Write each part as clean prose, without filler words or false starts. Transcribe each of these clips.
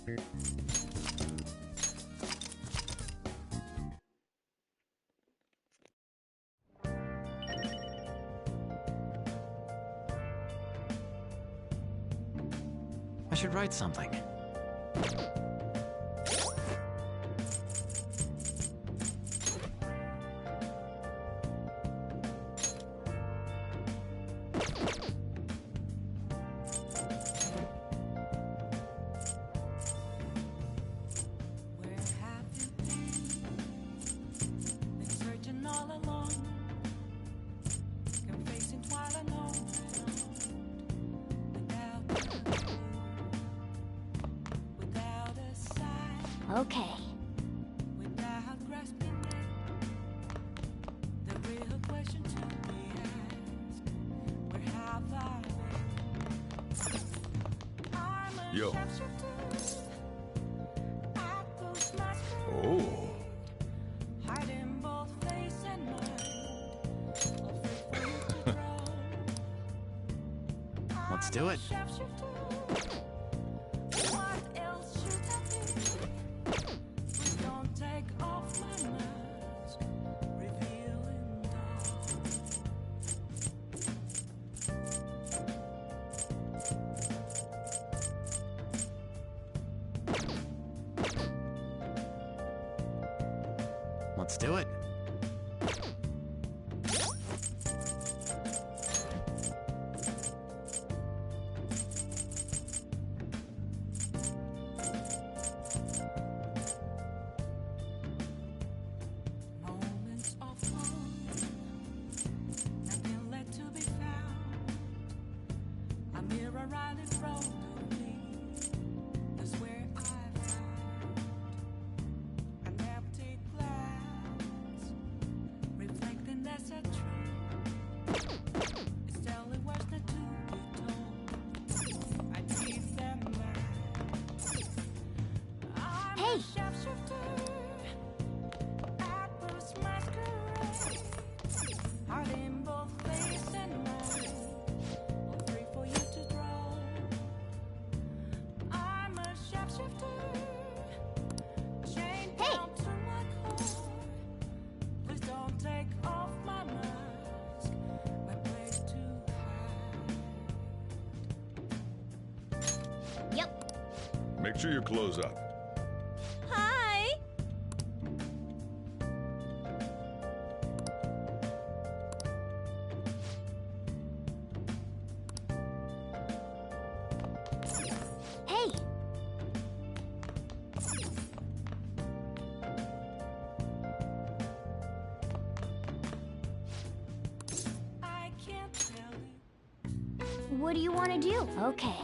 I should write something. Okay. Without grasping it, the real question to be asked, where have I been? I'm a Yo. shapeshifter. I post my spirit, Oh. hiding both face and mind. All free for you to draw. Let's do it. I'm a shapeshifter. What else should I be? Please don't take off my mask, revealing dawn. Let's do it. Moments of calm, nothing left to be found. A mirror right in front of me is where I found an empty glass, reflecting that's a truth. It's telling words not to be told. I need them back. I'm Hey. a shapeshifter. Apples masquerade, hiding both face and mind, all three for you to draw. I'm a shapeshifter, chained Hey. down to my core. Please don't take off my mask, my place to hide. Yep. Make sure your clothes up. Hi. Hey. I can't tell you. What do you want to do? Okay.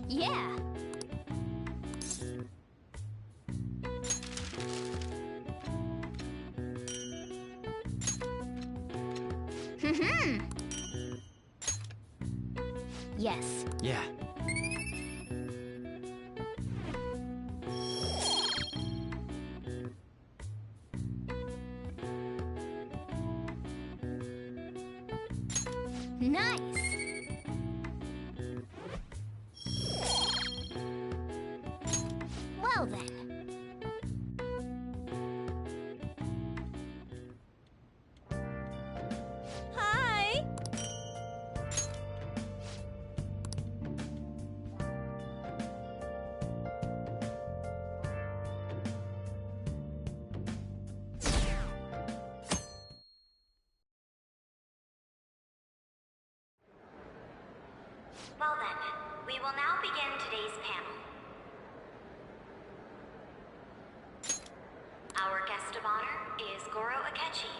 Yeah. Yes. Yeah. Nice. Well then. Hi. Well then, we will now begin today's panel. is Goro Akechi.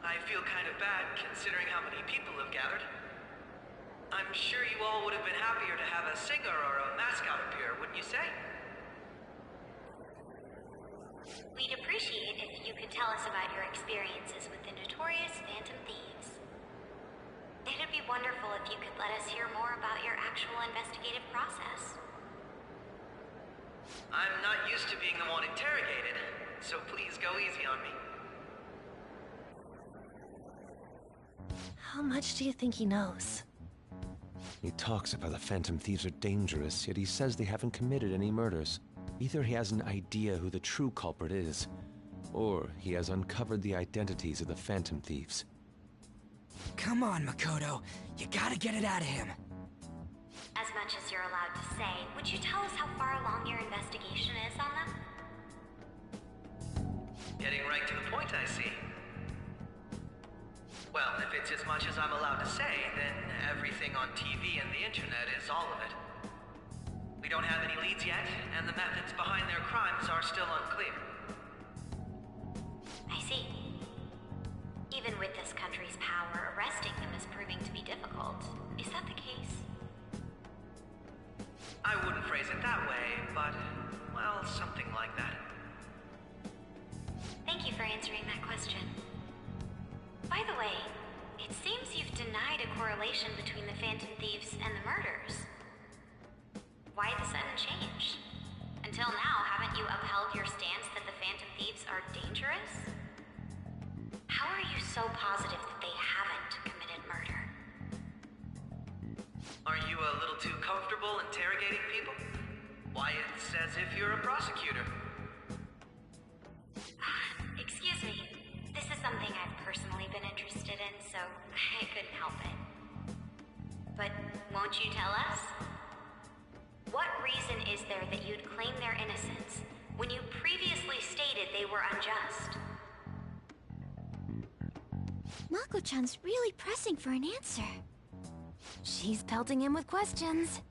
I feel kind of bad considering how many people have gathered. I'm sure you all would have been happier to have a singer or a mascot appear, wouldn't you say? We'd appreciate if you could tell us about your experiences with the notorious Phantom Thieves. It'd be wonderful if you could let us hear more about your actual investigative process. I'm not used to being the one interrogated, so please go easy on me. How much do you think he knows? He talks about the Phantom Thieves are dangerous, yet he says they haven't committed any murders. Either he has an idea who the true culprit is, or he has uncovered the identities of the Phantom Thieves. Come on, Makoto. You gotta get it out of him. As much as you're allowed to say, would you tell us how far along your investigation is on them? Getting right to the point, I see. Well, if it's as much as I'm allowed to say, then everything on TV and the internet is all of it. We don't have any leads yet, and the methods behind their crimes are still unclear. I see. Even with this country's power, arresting them is proving to be difficult. Is that the case? I wouldn't phrase it that way, but, well, something like that. Thank you for answering that question. By the way, it seems you've denied a correlation between the Phantom Thieves and the murders. Why the sudden change? Until now, haven't you upheld your stance that the Phantom Thieves are dangerous? How are you so positive that they haven't committed murder? Are you a little too comfortable interrogating people? Why, it's as if you're a prosecutor. Excuse me. This is something I've personally been interested in, so I couldn't help it. But won't you tell us? What reason is there that you'd claim their innocence when you previously stated they were unjust? Mako-chan's really pressing for an answer. She's pelting him with questions.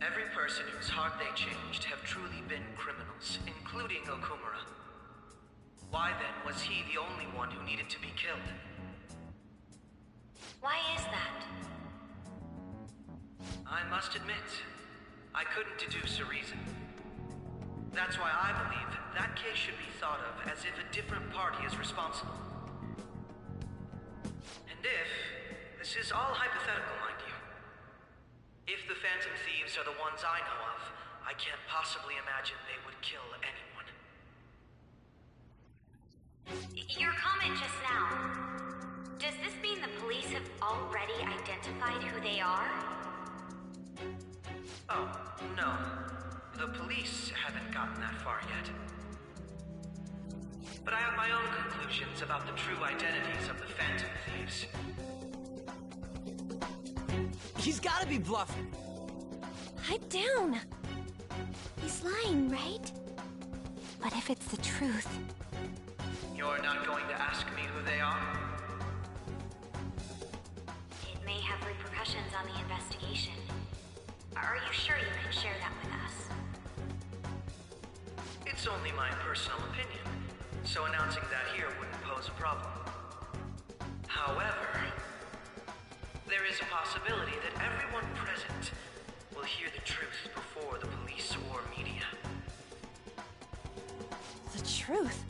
Every person whose heart they changed have truly been criminals, including Okumura. Why then was he the only one who needed to be killed? Why is that? I must admit, I couldn't deduce a reason. That's why I believe that case should be thought of as if a different party is responsible. And if, this is all hypothetical, mind you, if the Phantom Thieves are the ones I know of, I can't possibly imagine they would kill anyone. Your comment just now, does this mean the police have already identified who they are? Oh, no. The police haven't gotten that far yet. But I have my own conclusions about the true identities of the Phantom Thieves. He's gotta be bluffing. Pipe down. He's lying, right? But if it's the truth... You're not going to ask me who they are? It may have repercussions on the investigation. Are you sure you can share that with us? It's only my personal opinion, so announcing that here wouldn't pose a problem. However, there is a possibility that everyone present will hear the truth before the police or media. The truth?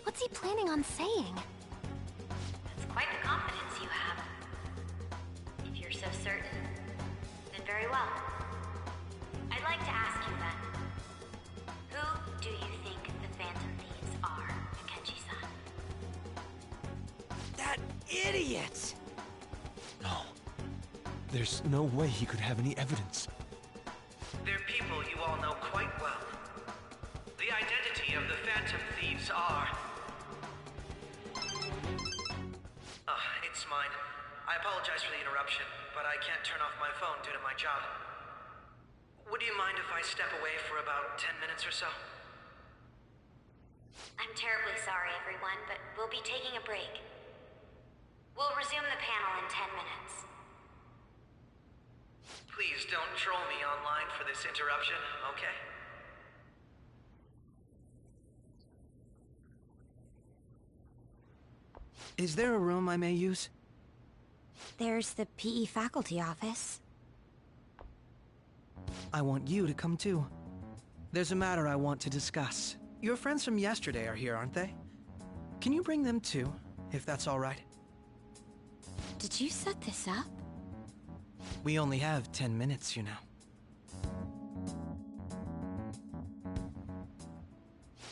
What's he planning on saying? That's quite the confidence you have. If you're so certain, then very well. I'd like to ask you then, who do you think the Phantom Thieves are, Akechi-san? That idiot! No. There's no way he could have any evidence. They're people you all know quite well. The identity of the Phantom Thieves are... It's mine. I apologize for the interruption, but I can't turn off my phone due to my job. Would you mind if I step away for about 10 minutes or so? I'm terribly sorry, everyone, but we'll be taking a break. We'll resume the panel in 10 minutes. Please don't troll me online for this interruption, okay? Is there a room I may use? There's the PE faculty office. I want you to come too. There's a matter I want to discuss. Your friends from yesterday are here, aren't they? Can you bring them too, if that's all right? Did you set this up? We only have 10 minutes, you know.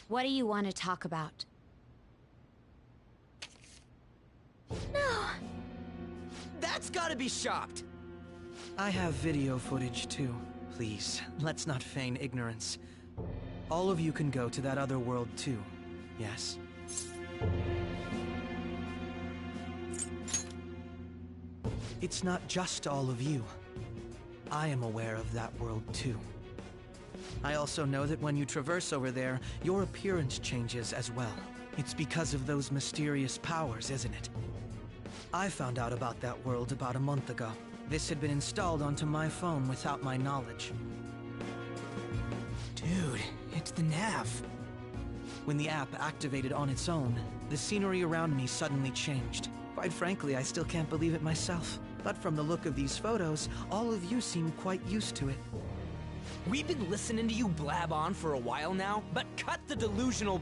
What do you want to talk about? No! That's gotta be shopped! I have video footage too. Please, let's not feign ignorance. All of you can go to that other world too, yes? It's not just all of you. I am aware of that world too. I also know that when you traverse over there, your appearance changes as well. It's because of those mysterious powers, isn't it? I found out about that world about a month ago. This had been installed onto my phone without my knowledge. Dude, it's the nav. When the app activated on its own, the scenery around me suddenly changed. Quite frankly, I still can't believe it myself. But from the look of these photos, all of you seem quite used to it. We've been listening to you blab on for a while now, but cut the delusional...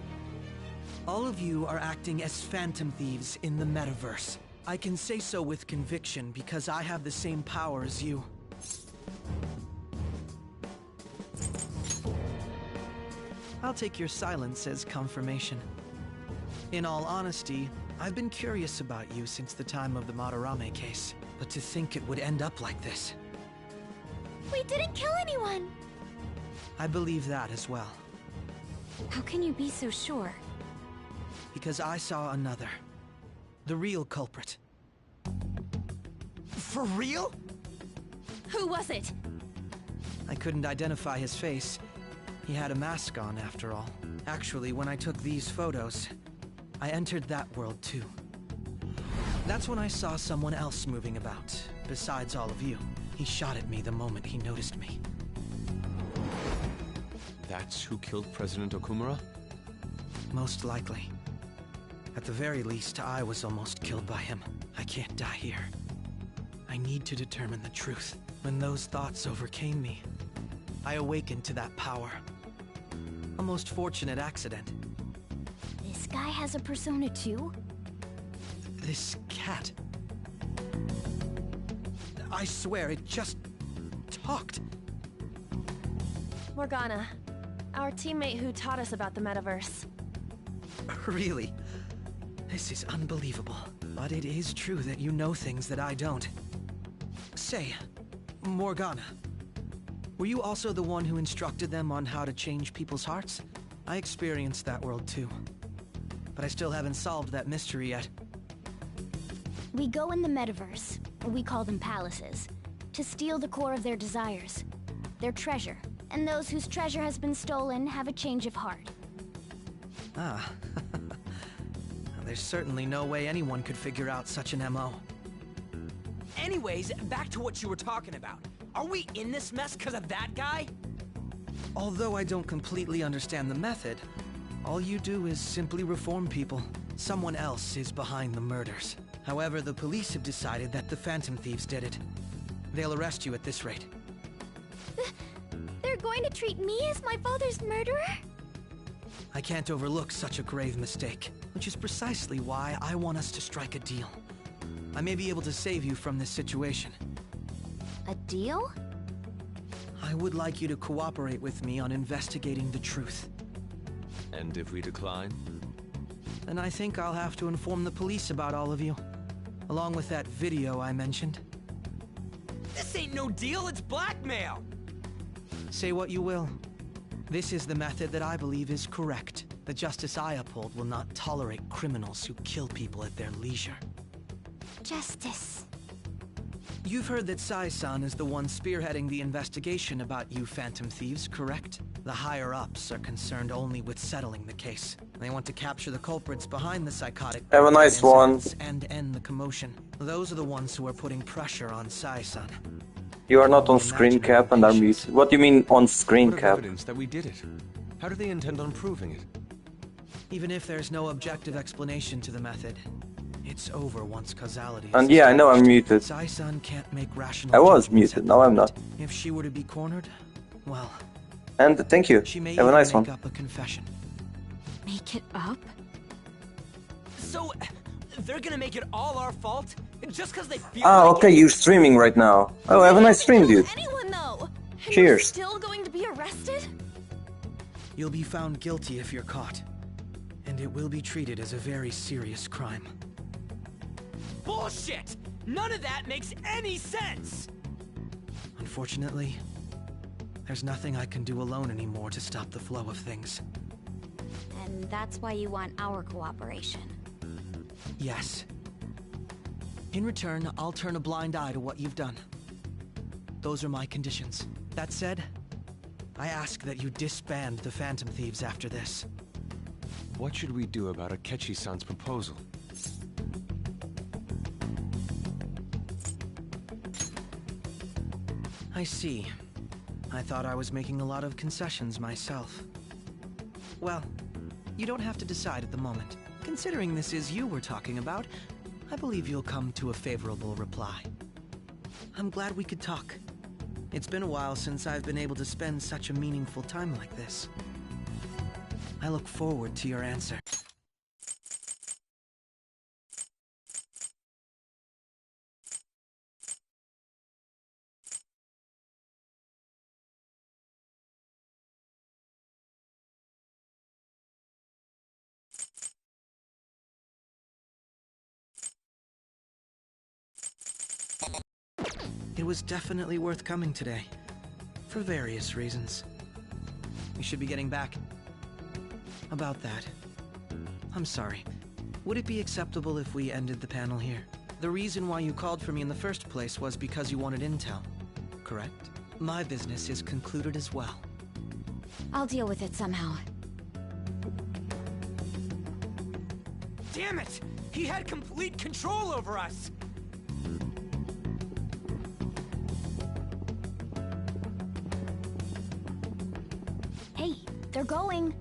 All of you are acting as phantom thieves in the metaverse. I can say so with conviction because I have the same power as you. I'll take your silence as confirmation. In all honesty, I've been curious about you since the time of the Madarame case, but to think it would end up like this. We didn't kill anyone! I believe that as well. How can you be so sure? Because I saw another. The real culprit. For real? Who was it? I couldn't identify his face. He had a mask on, after all. Actually, when I took these photos, I entered that world too. That's when I saw someone else moving about, besides all of you. He shot at me the moment he noticed me. That's who killed President Okumura? Most likely. At the very least, I was almost killed by him. I can't die here. I need to determine the truth. When those thoughts overcame me, I awakened to that power. A most fortunate accident. This guy has a persona too? This cat. I swear, it just talked. Morgana, our teammate who taught us about the metaverse. Really? This is unbelievable. But it is true that you know things that I don't. Say, Morgana, were you also the one who instructed them on how to change people's hearts? I experienced that world too. But I still haven't solved that mystery yet. We go in the metaverse, we call them palaces, to steal the core of their desires, their treasure. And those whose treasure has been stolen have a change of heart. Ah. There's certainly no way anyone could figure out such an MO. Anyways, back to what you were talking about. Are we in this mess because of that guy? Although I don't completely understand the method, all you do is simply reform people. Someone else is behind the murders. However, the police have decided that the Phantom Thieves did it. They'll arrest you at this rate. They're going to treat me as my father's murderer? I can't overlook such a grave mistake, which is precisely why I want us to strike a deal. I may be able to save you from this situation. A deal? I would like you to cooperate with me on investigating the truth. And if we decline? Then I think I'll have to inform the police about all of you, along with that video I mentioned. This ain't no deal, it's blackmail! Say what you will. This is the method that I believe is correct. The justice I uphold will not tolerate criminals who kill people at their leisure. Justice. You've heard that Sai-san is the one spearheading the investigation about you Phantom Thieves, correct? The higher-ups are concerned only with settling the case. They want to capture the culprits behind the psychotic... Have a nice one. ...and end the commotion. Those are the ones who are putting pressure on Sai-san. You are not on screen cap and are muted. What do you mean on screen What cap? evidence that we did it? How do they intend on proving it? Even if there's no objective explanation to the method, It's over once causality is And yeah, I know I'm muted. Sai-san can't make rational I was judgments muted, at now the I'm moment. not. If she were to be cornered, well, And thank you. she may Have a even nice make one. up a confession. Make it up? So, they're gonna make it all our fault? Just because they feel Ah, like okay, it? you're streaming right now. Oh, have a nice stream, dude. Anyone though? And Cheers. we're still going to be arrested? You'll be found guilty if you're caught. And it will be treated as a very serious crime. Bullshit! None of that makes any sense! Unfortunately, there's nothing I can do alone anymore to stop the flow of things. And that's why you want our cooperation. Yes. In return, I'll turn a blind eye to what you've done. Those are my conditions. That said, I ask that you disband the Phantom Thieves after this. What should we do about Akechi-san's proposal? I see. I thought I was making a lot of concessions myself. Well, you don't have to decide at the moment. Considering this is you we're talking about, I believe you'll come to a favorable reply. I'm glad we could talk. It's been a while since I've been able to spend such a meaningful time like this. I look forward to your answer. It was definitely worth coming today, for various reasons. We should be getting back. About that, I'm sorry. Would it be acceptable if we ended the panel here? The reason why you called for me in the first place was because you wanted intel, correct? My business is concluded as well. I'll deal with it somehow. Damn it! He had complete control over us! Hey, they're going.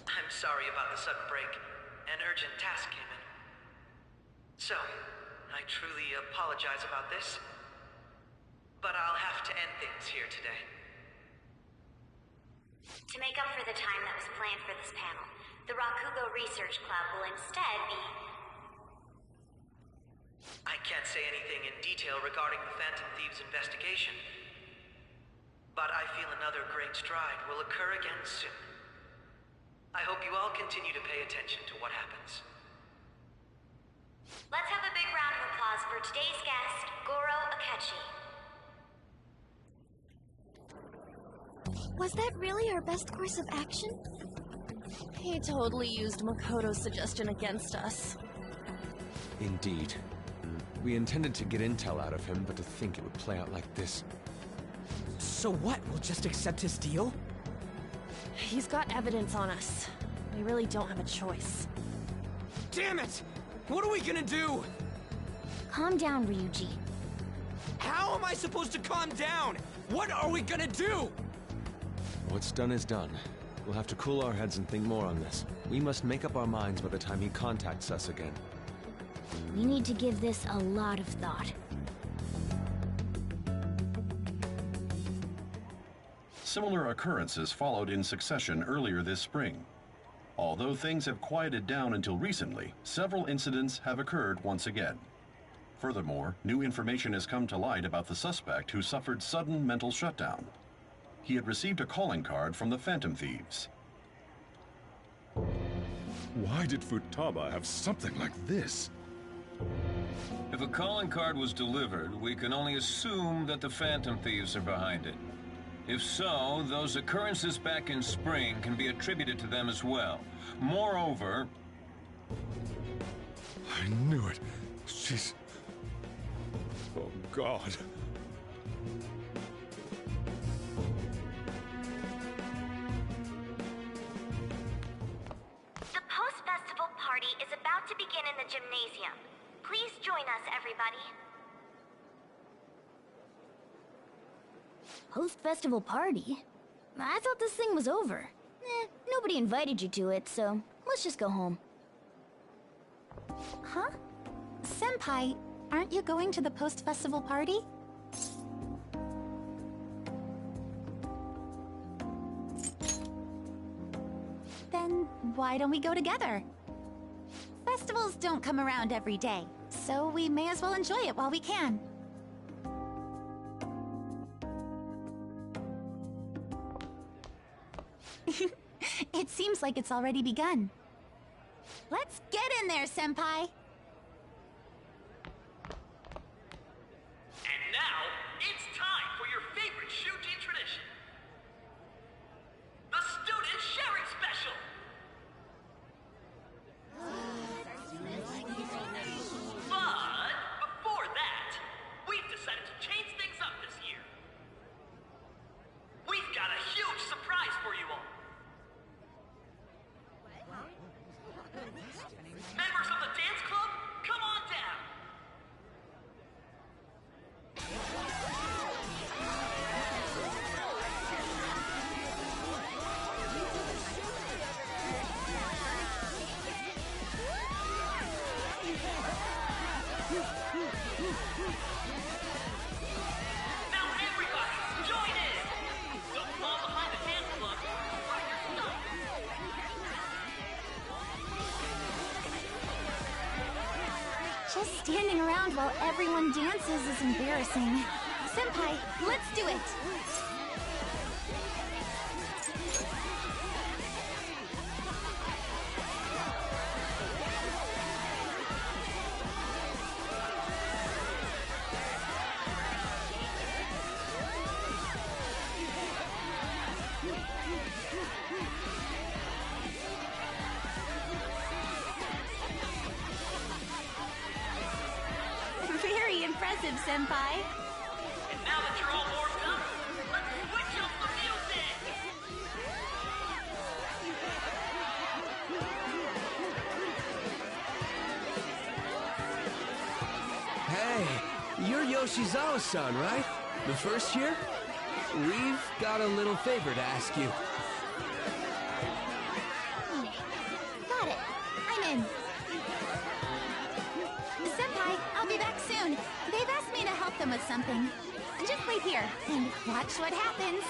I'm sorry about the sudden break. An urgent task came in. So, I truly apologize about this. But I'll have to end things here today. To make up for the time that was planned for this panel, the Rakugo Research Club will instead be... I can't say anything in detail regarding the Phantom Thieves investigation. But I feel another great stride will occur again soon. I hope you all continue to pay attention to what happens. Let's have a big round of applause for today's guest, Goro Akechi. Was that really our best course of action? He totally used Makoto's suggestion against us. Indeed. We intended to get intel out of him, but to think it would play out like this. So what? We'll just accept his deal? He's got evidence on us. We really don't have a choice. Damn it! What are we gonna do? Calm down, Ryuji. How am I supposed to calm down? What are we gonna do? What's done is done. We'll have to cool our heads and think more on this. We must make up our minds by the time he contacts us again. We need to give this a lot of thought. Similar occurrences followed in succession earlier this spring. Although things have quieted down until recently, several incidents have occurred once again. Furthermore, new information has come to light about the suspect who suffered sudden mental shutdown. He had received a calling card from the Phantom Thieves. Why did Futaba have something like this? If a calling card was delivered, we can only assume that the Phantom Thieves are behind it. If so, those occurrences back in spring can be attributed to them as well. Moreover... I knew it. She's... Oh, God. The post-festival party is about to begin in the gymnasium. Please join us, everybody. Post-festival party? I thought this thing was over. Nobody invited you to it, so let's just go home. Huh? Senpai, aren't you going to the post-festival party? Then why don't we go together? Festivals don't come around every day, so we may as well enjoy it while we can. It seems like it's already begun. Let's get in there, Senpai! And now, it's time for your favorite Shuji tradition. The Student Sharing Special! But, before that, we've decided to change things up this year. We've got a huge surprise for you all. Members of the dance club, come on down! Now everybody, join in! Don't fall behind the dance club, find your stuff! Just standing around while everyone dances is embarrassing. Senpai, let's do it! Very impressive, Senpai. And now that you're all warmed up, let's switch up the music! Hey, you're Yoshizawa-san, right? The first year? We've got a little favor to ask you. Got it. I'm in. Senpai, I'll be back soon. They've asked me to help them with something. Just wait here and watch what happens.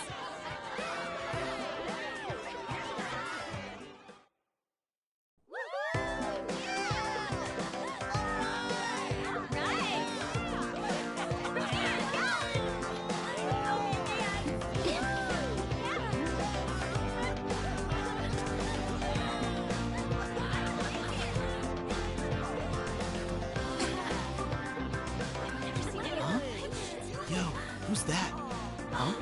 Who's that? Huh?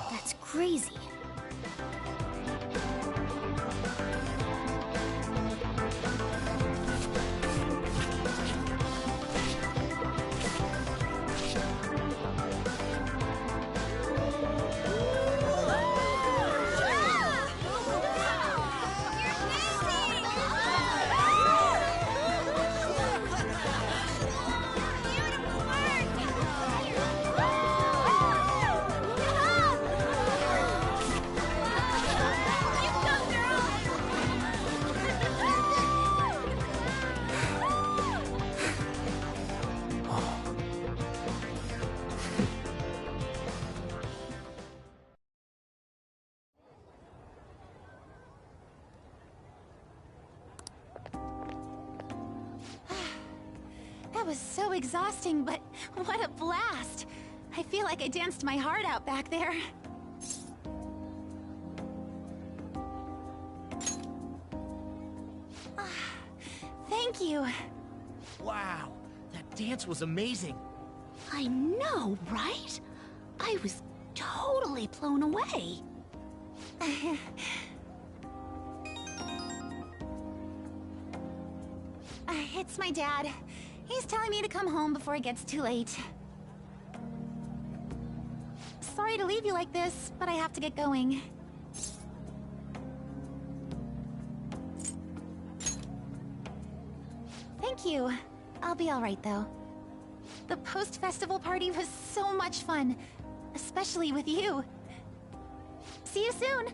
That's crazy. That was so exhausting, but what a blast! I feel like I danced my heart out back there. Thank you. Wow, that dance was amazing. I know, right? I was totally blown away. It's my dad. He's telling me to come home before it gets too late. Sorry to leave you like this, but I have to get going. Thank you. I'll be alright though. The post-festival party was so much fun, especially with you. See you soon!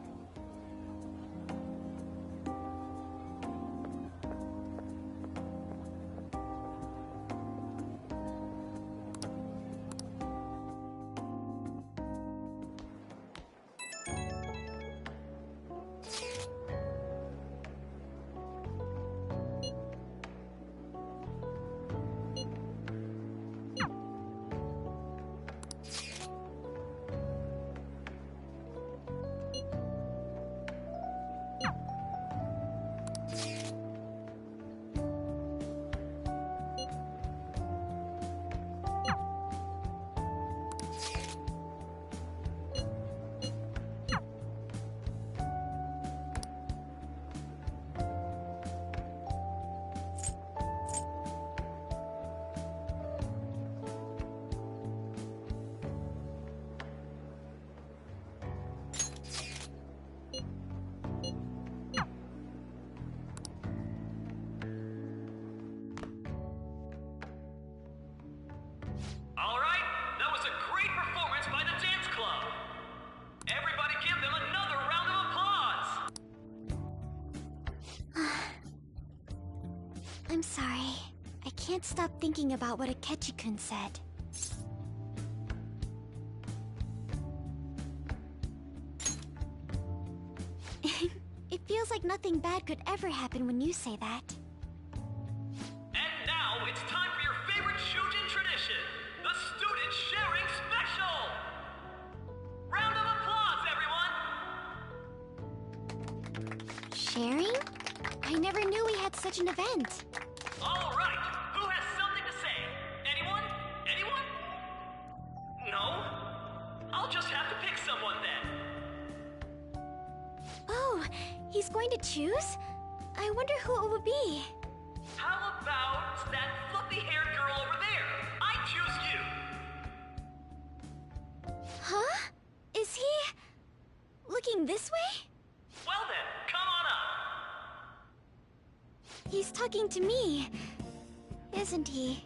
I'm sorry. I can't stop thinking about what Akechi-kun said. It feels like nothing bad could ever happen when you say that. And now it's time for your favorite Shujin tradition, the Student Sharing Special! Round of applause, everyone! Sharing? I never knew we had such an event. All right, who has something to say? Anyone? Anyone? No? I'll just have to pick someone then. Oh, he's going to choose? I wonder who it would be. How about that fluffy-haired girl over there? I choose you. Huh? Is he... looking this way? Well then, come on up. He's talking to me, isn't he?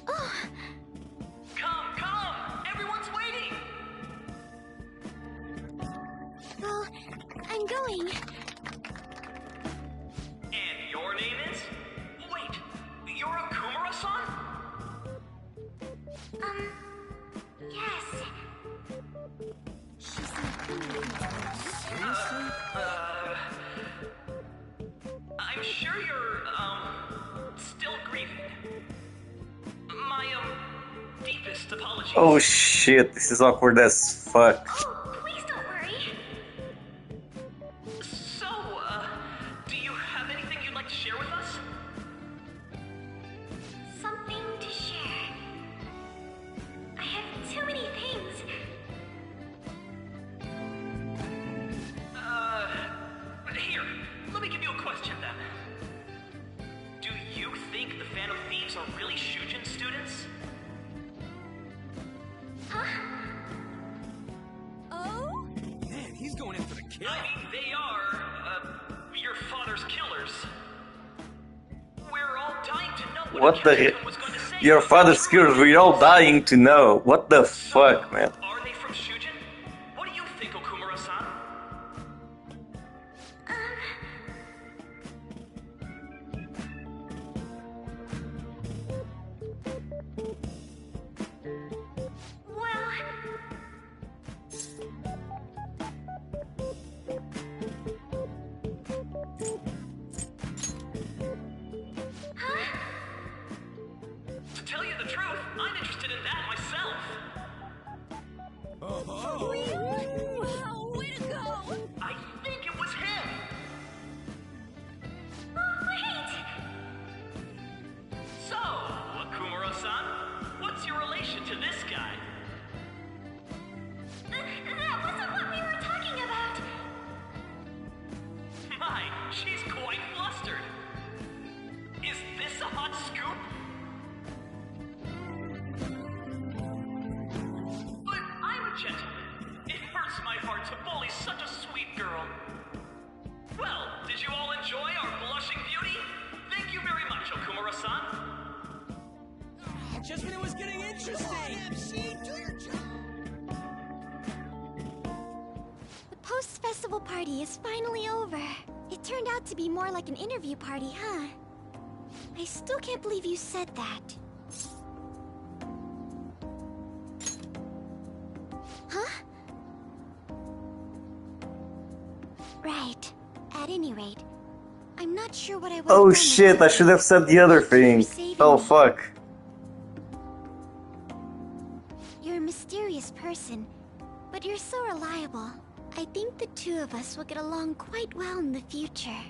Oh! Come! Everyone's waiting! Well, I'm going. And your name is? Wait, you're Okumura-san? Yes. Seriously? I'm sure you're, still grieving. My, deepest apologies. Oh shit, this is awkward as fuck. Oh, please don't worry. So, do you have anything you'd like to share with us? Something to share. I have too many things. Here, let me give you a question then. Do you think the Phantom Thieves are really Shujin students? Huh? Oh? Man, he's going in for the kill. I mean, they are, your father's killers. We're all dying to know What the Akechi-kun hell? was going to say. Your father's curious, we're all dying to know. What the fuck, man? Are they from Shujin? What do you think, Okumura-san? Well... Huh? To tell you the truth, I'm interested in that myself. was getting interesting! MC, do your job! The post-festival party is finally over. It turned out to be more like an interview party, huh? I still can't believe you said that. Huh? Right. At any rate, I'm not sure what I would Oh have done shit, I should have said the other thing. Oh fuck. You're a mysterious person, but you're so reliable. I think the two of us will get along quite well in the future.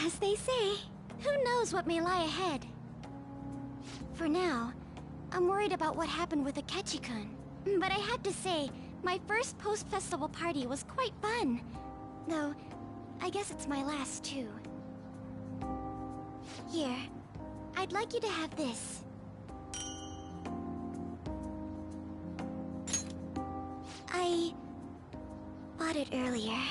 As they say, who knows what may lie ahead? For now, I'm worried about what happened with Akechi-kun. But I have to say, my first post-festival party was quite fun. Though, I guess it's my last too. Here, I'd like you to have this. I bought it earlier.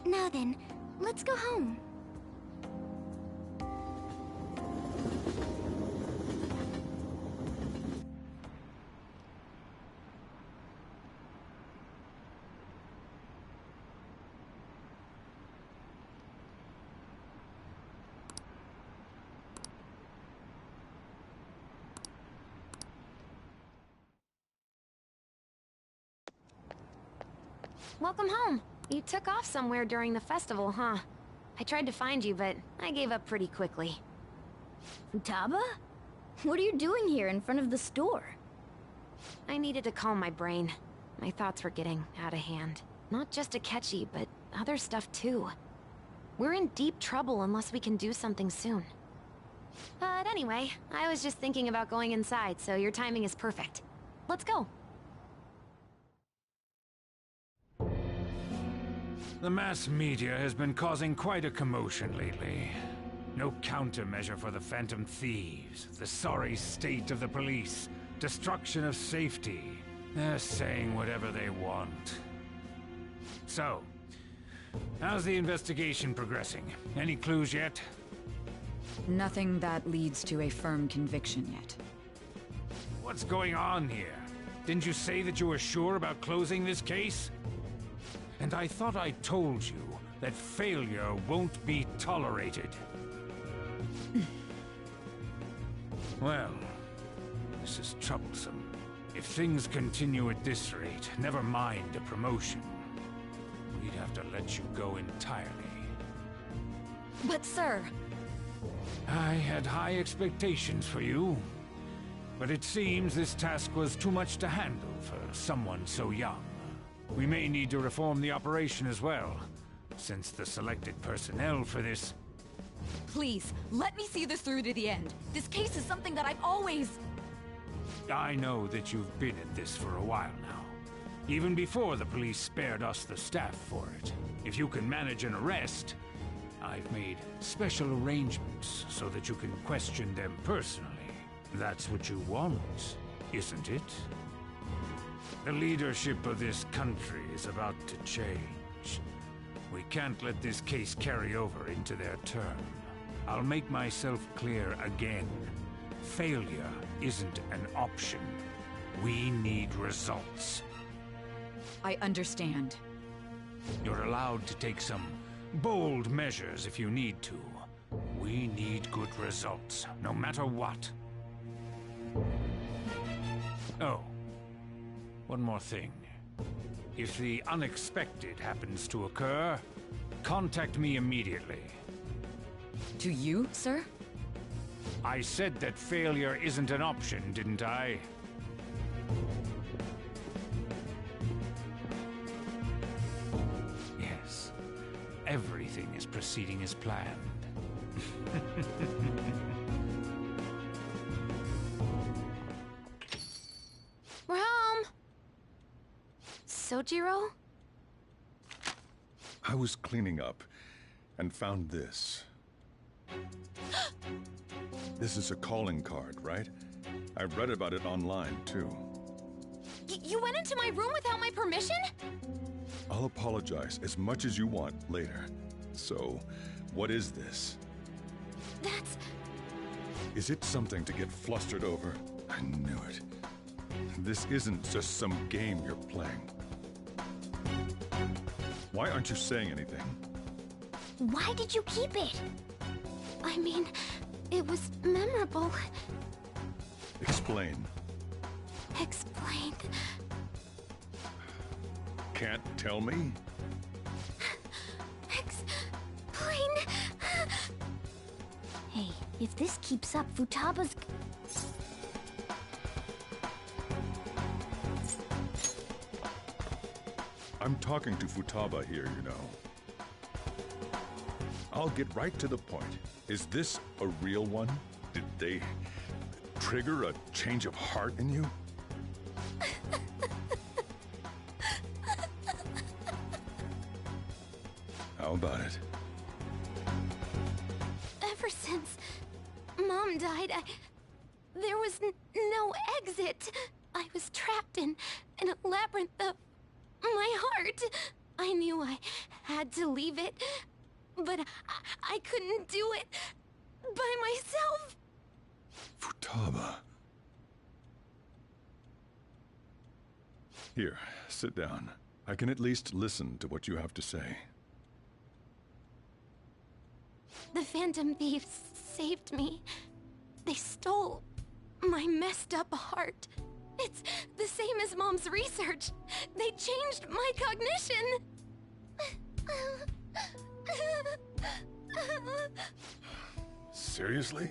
Now then, let's go home. Welcome home. You took off somewhere during the festival, huh? I tried to find you, but I gave up pretty quickly. Futaba? What are you doing here in front of the store? I needed to calm my brain. My thoughts were getting out of hand. Not just Akechi, but other stuff too. We're in deep trouble unless we can do something soon. But anyway, I was just thinking about going inside, so your timing is perfect. Let's go. The mass media has been causing quite a commotion lately. No countermeasure for the Phantom Thieves, the sorry state of the police, destruction of safety. They're saying whatever they want. So, how's the investigation progressing? Any clues yet? Nothing that leads to a firm conviction yet. What's going on here? Didn't you say that you were sure about closing this case? And I thought I told you that failure won't be tolerated. Well, this is troublesome. If things continue at this rate, never mind a promotion. We'd have to let you go entirely. But sir... I had high expectations for you. But it seems this task was too much to handle for someone so young. We may need to reform the operation as well, since the selected personnel for this... Please, let me see this through to the end. This case is something that I've always... I know that you've been at this for a while now. Even before the police spared us the staff for it. If you can manage an arrest, I've made special arrangements so that you can question them personally. That's what you want, isn't it? The leadership of this country is about to change. We can't let this case carry over into their term. I'll make myself clear again. Failure isn't an option. We need results. I understand. You're allowed to take some bold measures if you need to. We need good results, no matter what. Oh. One more thing. If the unexpected happens to occur, contact me immediately. To you, sir? I said that failure isn't an option, didn't I? Yes. Everything is proceeding as planned. We're home! Sojiro? I was cleaning up and found this. This is a calling card, right? I read about it online, too. You went into my room without my permission? I'll apologize as much as you want later. So, what is this? That's... Is it something to get flustered over? I knew it. This isn't just some game you're playing. Why aren't you saying anything? Why did you keep it? I mean, it was memorable. Explain. Explain. Can't tell me? Explain. Hey, if this keeps up, Futaba's... I'm talking to Futaba here, you know. I'll get right to the point. Is this a real one? Did they trigger a change of heart in you? How about it? Ever since Mom died, there was no exit. I was trapped in a labyrinth of my heart. I knew I had to leave it, but I couldn't do it by myself. Futaba. Here, sit down. I can at least listen to what you have to say. The Phantom Thieves saved me. They stole my messed up heart. It's the same as Mom's research. They changed my cognition. Seriously?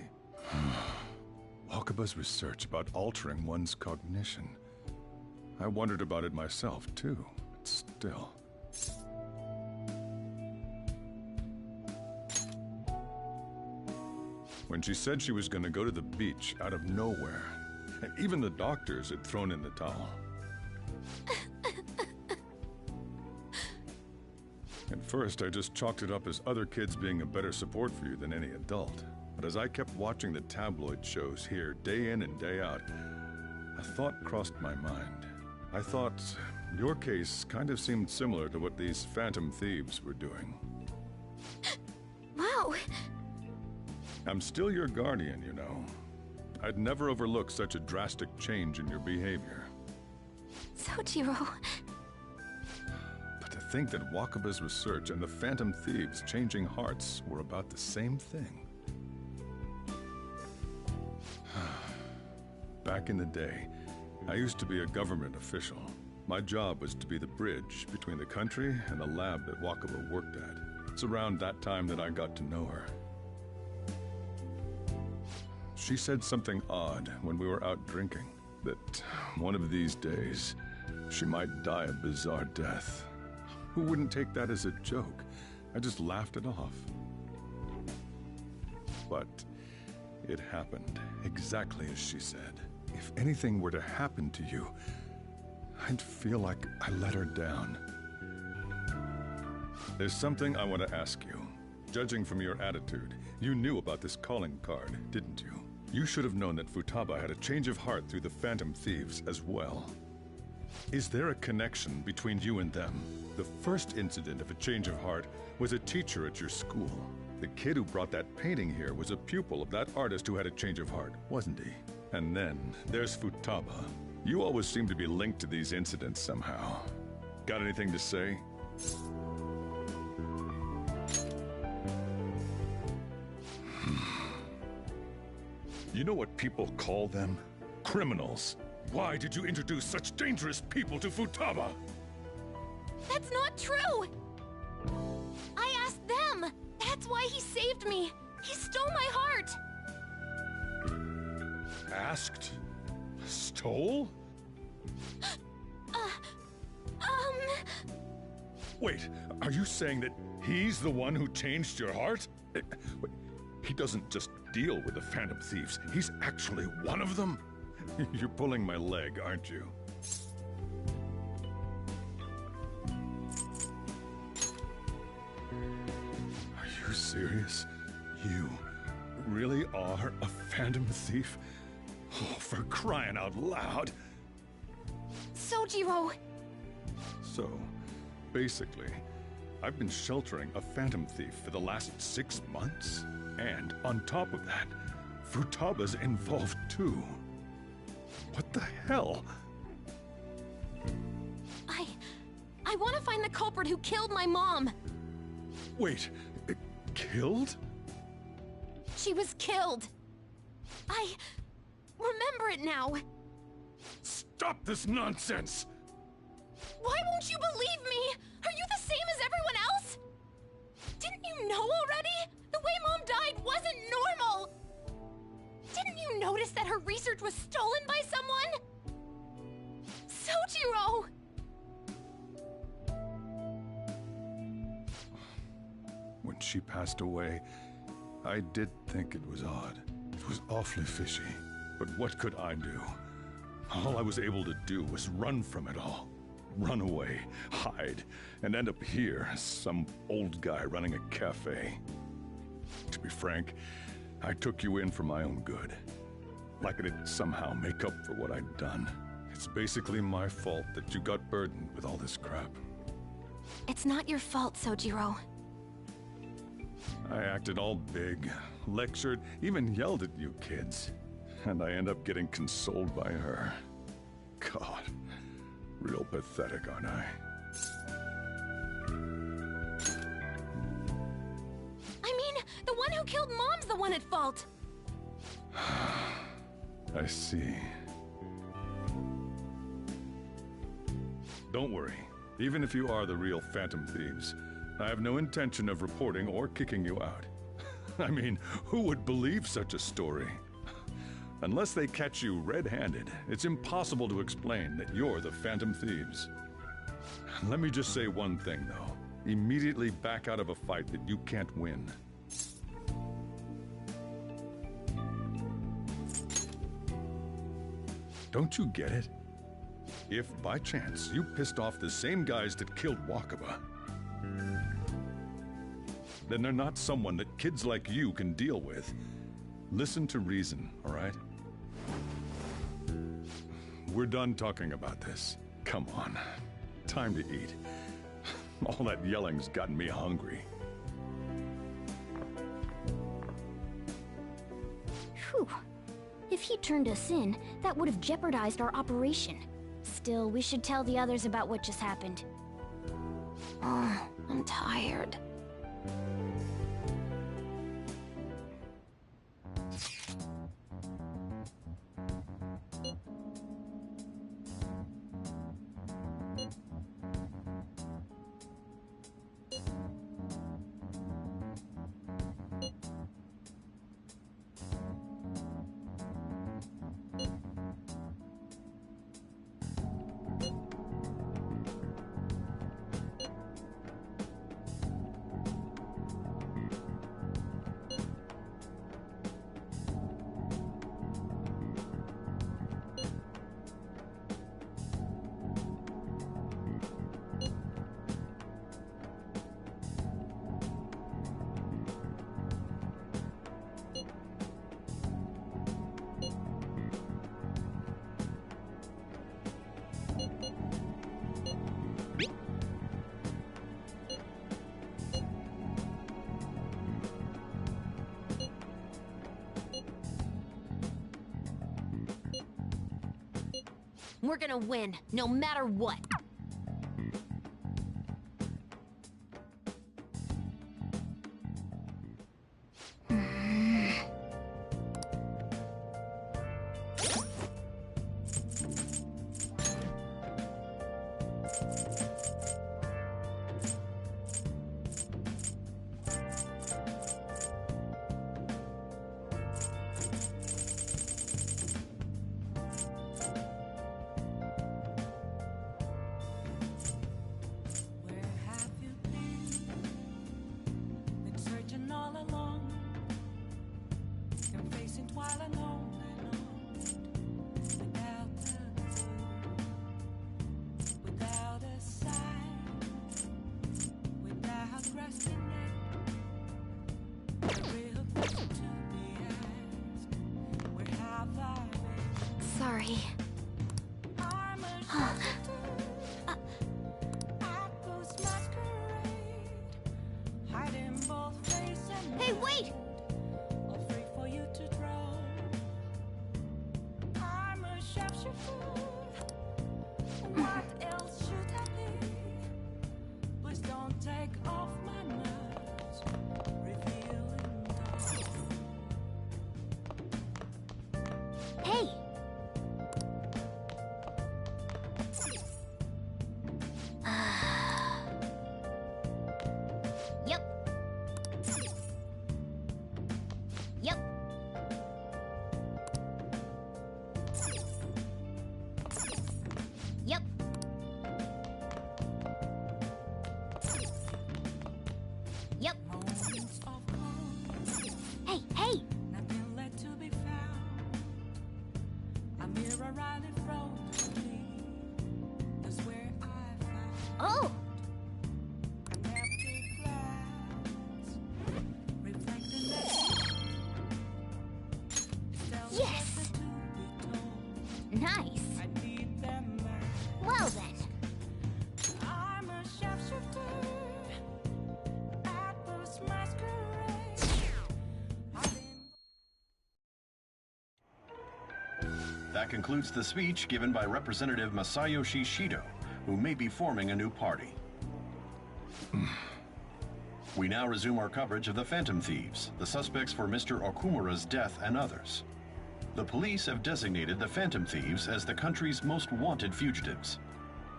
Wakaba's research about altering one's cognition. I wondered about it myself, too, but still. When she said she was going to go to the beach out of nowhere, and even the doctors had thrown in the towel. At first, I just chalked it up as other kids being a better support for you than any adult. But as I kept watching the tabloid shows here, day in and day out, a thought crossed my mind. I thought your case kind of seemed similar to what these Phantom Thieves were doing. Wow. I'm still your guardian, you know. I'd never overlook such a drastic change in your behavior. Sojiro. But to think that Wakaba's research and the Phantom Thieves changing hearts were about the same thing. Back in the day, I used to be a government official. My job was to be the bridge between the country and the lab that Wakaba worked at. It's around that time that I got to know her. She said something odd when we were out drinking, that one of these days, she might die a bizarre death. Who wouldn't take that as a joke? I just laughed it off. But it happened exactly as she said. If anything were to happen to you, I'd feel like I let her down. There's something I want to ask you. Judging from your attitude, you knew about this calling card, didn't you? You should have known that Futaba had a change of heart through the Phantom Thieves as well. Is there a connection between you and them? The first incident of a change of heart was a teacher at your school. The kid who brought that painting here was a pupil of that artist who had a change of heart, wasn't he? And then there's Futaba. You always seem to be linked to these incidents somehow. Got anything to say? You know what people call them? Criminals. Why did you introduce such dangerous people to Futaba? That's not true! I asked them! That's why he saved me! He stole my heart! Asked? Stole? Wait, are you saying that he's the one who changed your heart? Wait, he doesn't just deal with the Phantom Thieves, he's actually one of them? You're pulling my leg, aren't you? Are you serious? You really are a Phantom Thief? Oh, for crying out loud! Sojiro! So, Basically, I've been sheltering a phantom thief for the last 6 months. And on top of that, Futaba's involved too. What the hell? I want to find the culprit who killed my mom. Wait, killed? She was killed. I remember it now. Stop this nonsense! Why won't you believe me? Are you the same as everyone else? Didn't you know already? The way Mom died wasn't normal. Didn't you notice that her research was stolen by someone? Sojiro! When she passed away, I did think it was odd. It was awfully fishy. But what could I do? All I was able to do was run from it all. Run away, hide, and end up here as some old guy running a cafe. To be frank, I took you in for my own good. Like it'd somehow make up for what I'd done. It's basically my fault that you got burdened with all this crap. It's not your fault, Sojiro. I acted all big, lectured, even yelled at you kids. And I end up getting consoled by her. God, real pathetic, aren't I? I mean, the one who killed Mom's the one at fault. I see. Don't worry. Even if you are the real Phantom Thieves, I have no intention of reporting or kicking you out. I mean, who would believe such a story? Unless they catch you red-handed, it's impossible to explain that you're the Phantom Thieves. Let me just say one thing, though. Immediately back out of a fight that you can't win. Don't you get it? If, by chance, you pissed off the same guys that killed Wakaba, then they're not someone that kids like you can deal with. Listen to reason, all right? We're done talking about this. Come on. Time to eat. All that yelling's gotten me hungry. Whew. If he turned us in, that would have jeopardized our operation. Still, we should tell the others about what just happened. Oh, I'm tired. We're gonna win, no matter what. Sorry. Hey, wait! Afraid for you to drown. I'm a sharpshooter. What else should I be? Please don't take off my mask. Revealing Hey! Yep. Yep. Yep. Yep. moments of calm. Hey, hey! Nothing left to be found. A mirror right in front of me. That's where I found Oh! an empty glass. Reflecting that tells Yes! us the to be told. Nice! I need them back. Well then. I'm a sharpshooter at this masquerade. That concludes the speech given by Representative Masayoshi Shido, who may be forming a new party. We now resume our coverage of the Phantom Thieves, the suspects for Mr. Okumura's death and others. The police have designated the Phantom Thieves as the country's most wanted fugitives,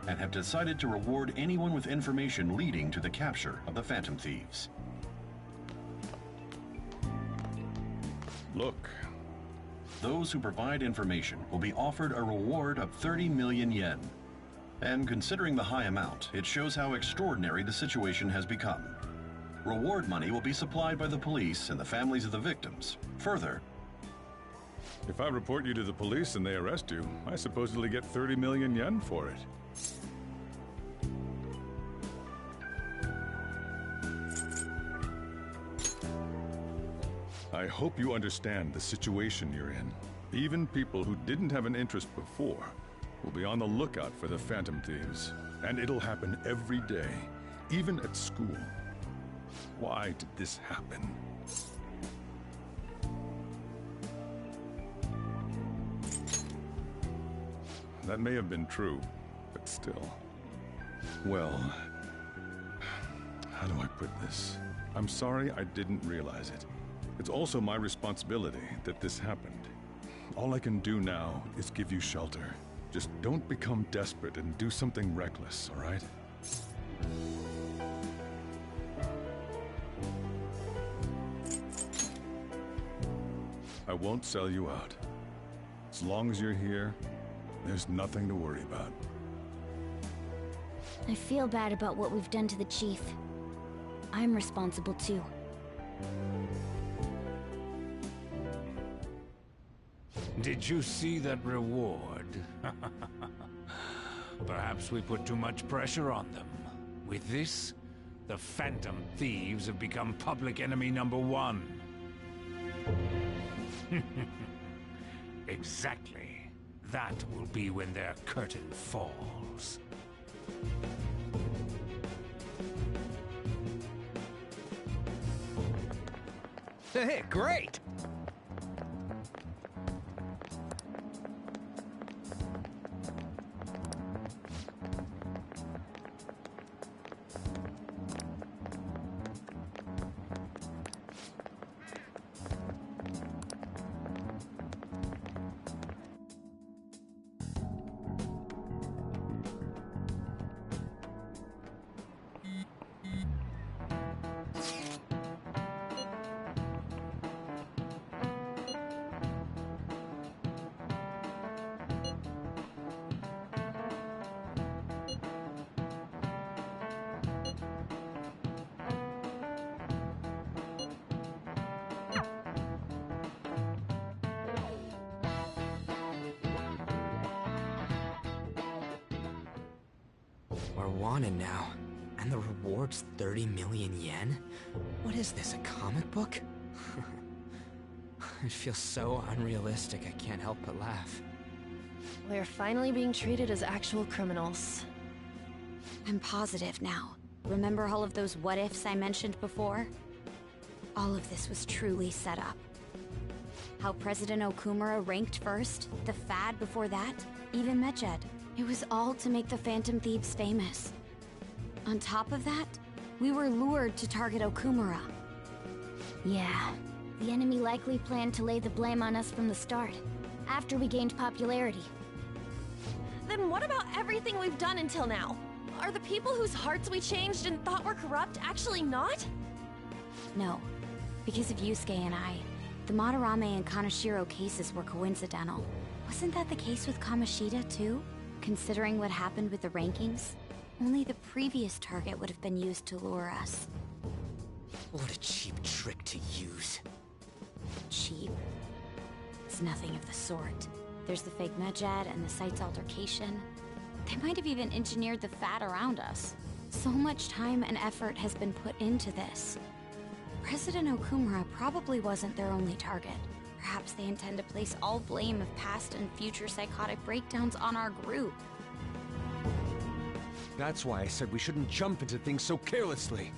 and have decided to reward anyone with information leading to the capture of the Phantom Thieves. Look. Those who provide information will be offered a reward of 30 million yen. And considering the high amount, it shows how extraordinary the situation has become. Reward money will be supplied by the police and the families of the victims. Further, If I report you to the police and they arrest you, I supposedly get 30 million yen for it. I hope you understand the situation you're in. Even people who didn't have an interest before will be on the lookout for the Phantom Thieves. And it'll happen every day, even at school. Why did this happen? That may have been true, but still. Well, how do I put this? I'm sorry I didn't realize it. It's also my responsibility that this happened. All I can do now is give you shelter. Just don't become desperate and do something reckless, all right? I won't sell you out. As long as you're here, there's nothing to worry about. I feel bad about what we've done to the chief. I'm responsible too. Did you see that reward? Perhaps we put too much pressure on them. With this, the Phantom Thieves have become public enemy number 1. Exactly. That will be when their curtain falls. Hey, great! We're wanted now, and the reward's 30 million yen? What is this, a comic book? It feels so unrealistic I can't help but laugh. We're finally being treated as actual criminals. I'm positive now. Remember all of those what-ifs I mentioned before? all of this was truly set up. How President Okumura ranked first, the Fad before that, even Medjed. It was all to make the Phantom Thieves famous. On top of that, we were lured to target Okumura. Yeah, the enemy likely planned to lay the blame on us from the start, after we gained popularity. Then what about everything we've done until now? Are the people whose hearts we changed and thought were corrupt actually not? No, because of Yusuke and I, the Madarame and Kaneshiro cases were coincidental. Wasn't that the case with Kamoshida too? Considering what happened with the rankings, only the previous target would have been used to lure us. What a cheap trick to use. Cheap? It's nothing of the sort. There's the fake Medjed and the site's altercation. They might have even engineered the Fad around us. So much time and effort has been put into this. President Okumura probably wasn't their only target. Perhaps they intend to place all blame of past and future psychotic breakdowns on our group. That's why I said we shouldn't jump into things so carelessly.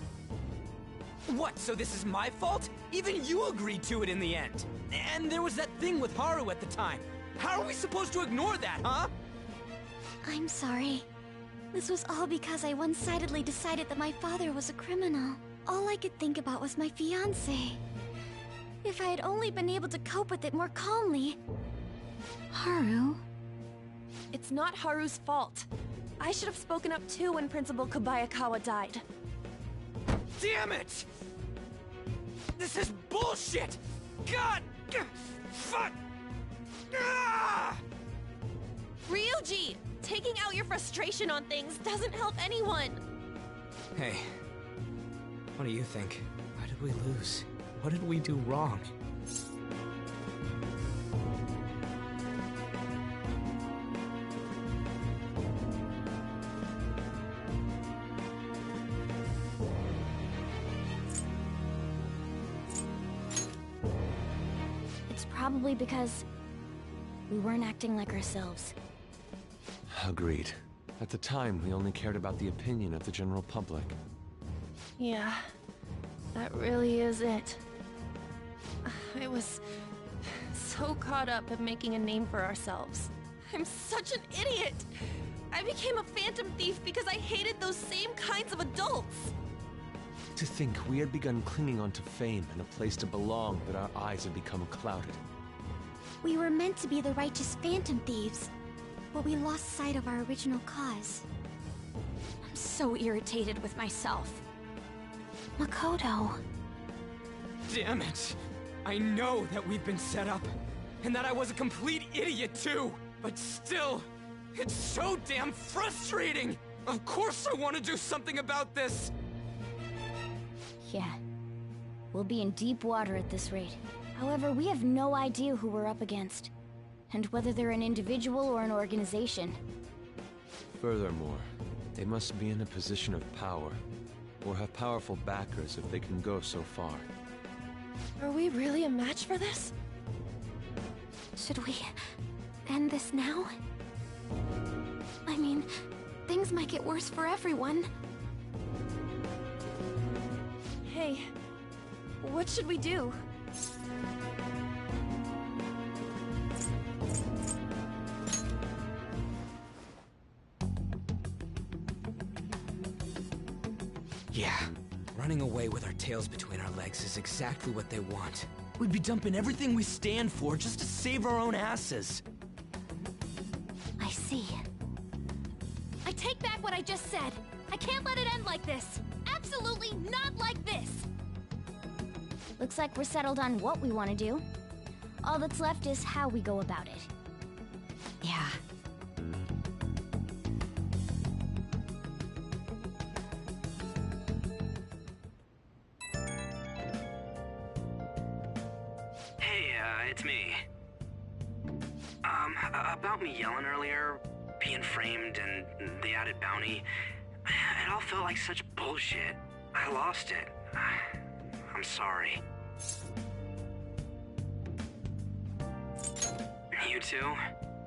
What, so this is my fault? Even you agreed to it in the end. And there was that thing with Haru at the time. How are we supposed to ignore that, huh? I'm sorry. This was all because I one-sidedly decided that my father was a criminal. All I could think about was my fiancé. If I had only been able to cope with it more calmly... Haru? It's not Haru's fault. I should have spoken up too when Principal Kobayakawa died. Damn it! This is bullshit! God! Fuck! Ah! Ryuji! Taking out your frustration on things doesn't help anyone! Hey, what do you think? Why did we lose? What did we do wrong? It's probably because we weren't acting like ourselves. Agreed. At the time, we only cared about the opinion of the general public. Yeah, that really is it. I was so caught up in making a name for ourselves. I'm such an idiot! I became a phantom thief because I hated those same kinds of adults! To think we had begun clinging onto fame and a place to belong, that our eyes had become clouded. We were meant to be the righteous phantom thieves, but we lost sight of our original cause. I'm so irritated with myself. Makoto. Damn it! I know that we've been set up, and that I was a complete idiot too! But still, it's so damn frustrating! Of course I want to do something about this! Yeah. We'll be in deep water at this rate. However, we have no idea who we're up against, and whether they're an individual or an organization. Furthermore, they must be in a position of power, or have powerful backers if they can go so far. Are we really a match for this? Should we end this now? I mean, things might get worse for everyone. Hey, what should we do? Yeah, running away with our tails between our legs is exactly what they want. We'd be dumping everything we stand for just to save our own asses. I see. I take back what I just said. I can't let it end like this. Absolutely not like this. Looks like we're settled on what we want to do. All that's left is how we go about it. Yeah. Hey, it's me. About me yelling earlier, being framed, and the added bounty, it all felt like such bullshit. I lost it. I'm sorry. You too?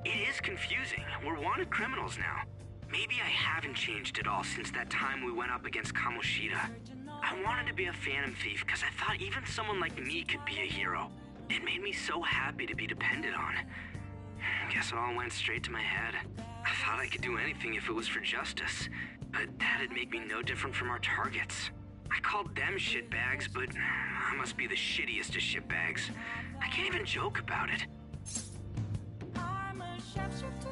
It is confusing. We're wanted criminals now. Maybe I haven't changed at all since that time we went up against Kamoshida. I wanted to be a Phantom Thief because I thought even someone like me could be a hero. It made me so happy to be depended on. Guess it all went straight to my head. I thought I could do anything if it was for justice, but that'd make me no different from our targets. I called them shitbags, but I must be the shittiest of shitbags. I can't even joke about it. I'm a sharpshooter.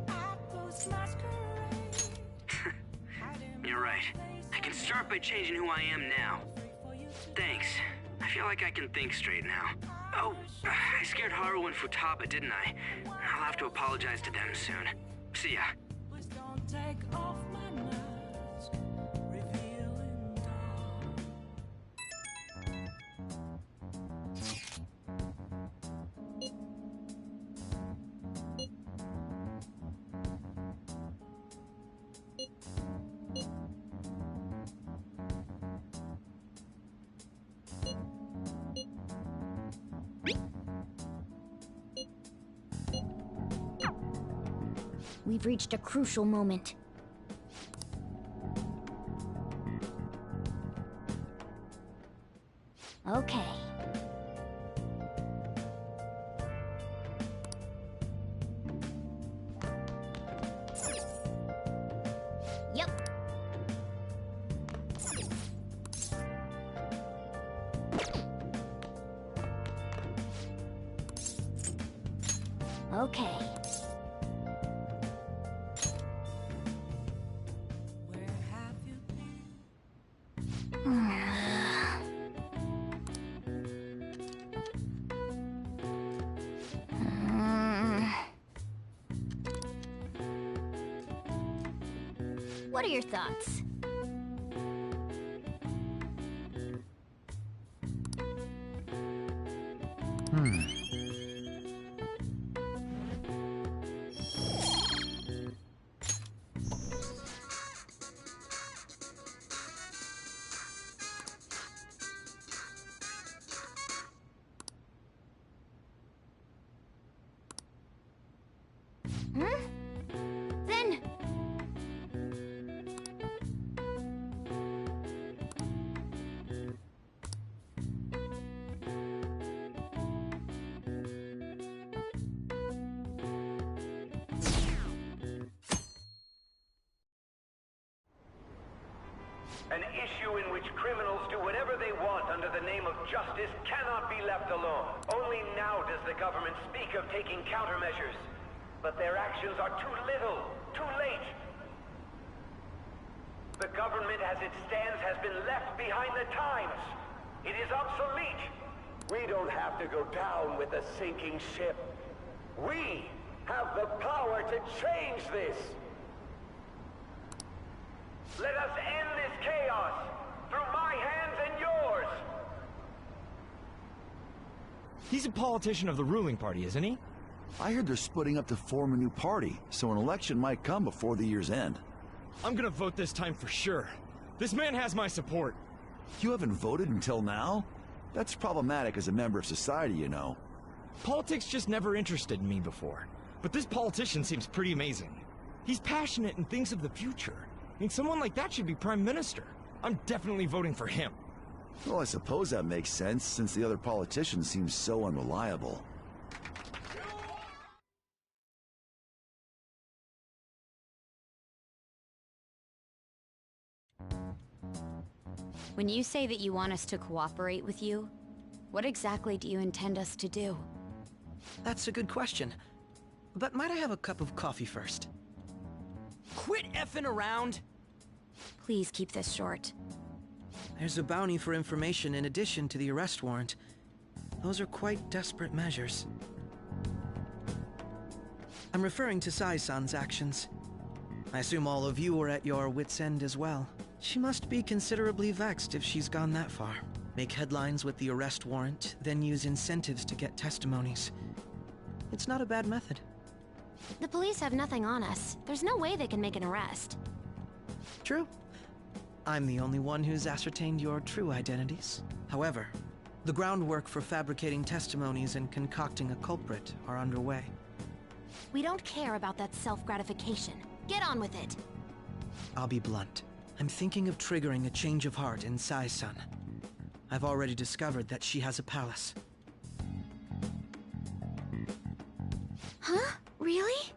I post masquerade. You're right. I can start by changing who I am now. Thanks. I feel like I can think straight now. Oh, I scared Haru and Futaba, didn't I? I'll have to apologize to them soon. See ya. Please don't take off my mask, revealing dawn. We've reached a crucial moment. Okay. Yep. Okay. What are your thoughts? Then... An issue in which criminals do whatever they want under the name of justice cannot be left alone. Only now does the government speak of taking countermeasures. But their actions are too little, too late. The government as it stands has been left behind the times. It is obsolete. We don't have to go down with a sinking ship. We have the power to change this. Let us end this chaos through my hands and yours. He's a politician of the ruling party, isn't he? I heard they're splitting up to form a new party, so an election might come before the year's end. I'm gonna vote this time for sure. This man has my support. You haven't voted until now? That's problematic as a member of society, you know. Politics just never interested me before. But this politician seems pretty amazing. He's passionate and thinks of the future. I mean, someone like that should be Prime Minister. I'm definitely voting for him. Well, I suppose that makes sense, since the other politicians seem so unreliable. When you say that you want us to cooperate with you, what exactly do you intend us to do? That's a good question. But might I have a cup of coffee first? Quit effing around! Please keep this short. There's a bounty for information in addition to the arrest warrant. Those are quite desperate measures. I'm referring to Sai-san's actions. I assume all of you are at your wits' end as well. She must be considerably vexed if she's gone that far. Make headlines with the arrest warrant, then use incentives to get testimonies. It's not a bad method. The police have nothing on us. There's no way they can make an arrest. True. I'm the only one who's ascertained your true identities. However, the groundwork for fabricating testimonies and concocting a culprit are underway. We don't care about that self-gratification. Get on with it. I'll be blunt. I'm thinking of triggering a change of heart in Sai-san. I've already discovered that she has a palace. Huh? Really?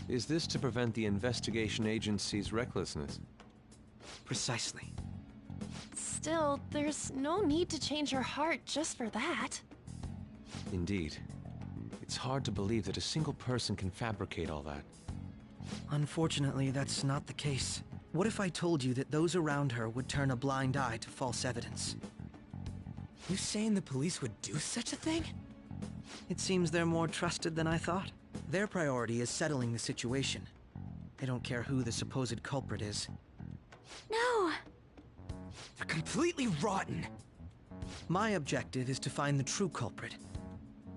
Is this to prevent the investigation agency's recklessness? Precisely. Still, there's no need to change her heart just for that. Indeed. It's hard to believe that a single person can fabricate all that. Unfortunately, that's not the case. What if I told you that those around her would turn a blind eye to false evidence? You saying the police would do such a thing? It seems they're more trusted than I thought. Their priority is settling the situation. They don't care who the supposed culprit is. No! They're completely rotten! My objective is to find the true culprit.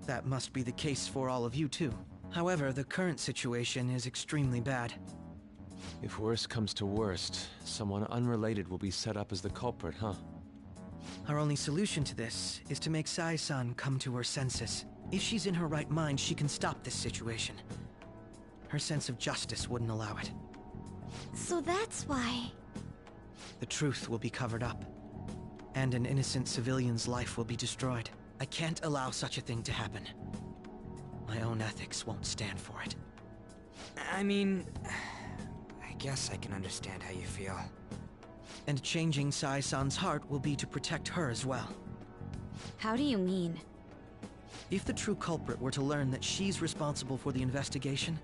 That must be the case for all of you too. However, the current situation is extremely bad. If worst comes to worst, someone unrelated will be set up as the culprit, huh? Our only solution to this is to make Sai-san come to her senses. If she's in her right mind, she can stop this situation. Her sense of justice wouldn't allow it. So that's why... The truth will be covered up, and an innocent civilian's life will be destroyed. I can't allow such a thing to happen. My own ethics won't stand for it. I mean... I guess I can understand how you feel. And changing Sai-san's heart will be to protect her as well. How do you mean? If the true culprit were to learn that she's responsible for the investigation,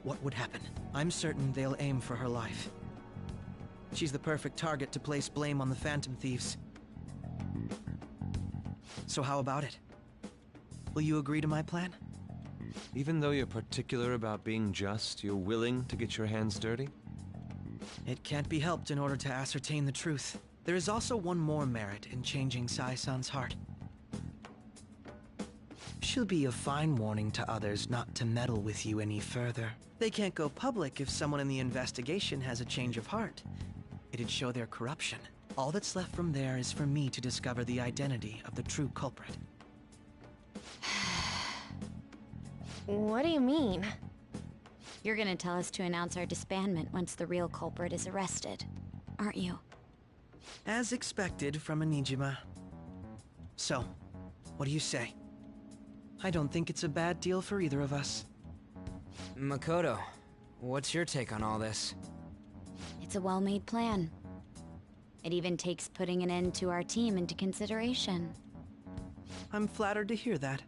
what would happen? I'm certain they'll aim for her life. She's the perfect target to place blame on the Phantom Thieves. So how about it? Will you agree to my plan? Even though you're particular about being just, you're willing to get your hands dirty? It can't be helped in order to ascertain the truth. There is also one more merit in changing Sai-san's heart. She'll be a fine warning to others not to meddle with you any further. They can't go public if someone in the investigation has a change of heart. It'd show their corruption. All that's left from there is for me to discover the identity of the true culprit. What do you mean? You're gonna tell us to announce our disbandment once the real culprit is arrested, aren't you? As expected from Onijima. So, what do you say? I don't think it's a bad deal for either of us. Makoto, what's your take on all this? It's a well-made plan. It even takes putting an end to our team into consideration. I'm flattered to hear that.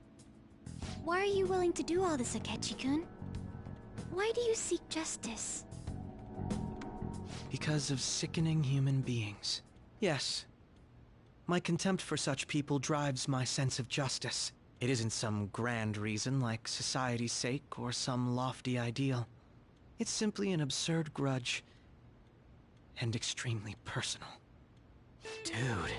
Why are you willing to do all this, Akechi-kun? Why do you seek justice? Because of sickening human beings. Yes. My contempt for such people drives my sense of justice. It isn't some grand reason like society's sake or some lofty ideal. It's simply an absurd grudge. And extremely personal. Dude.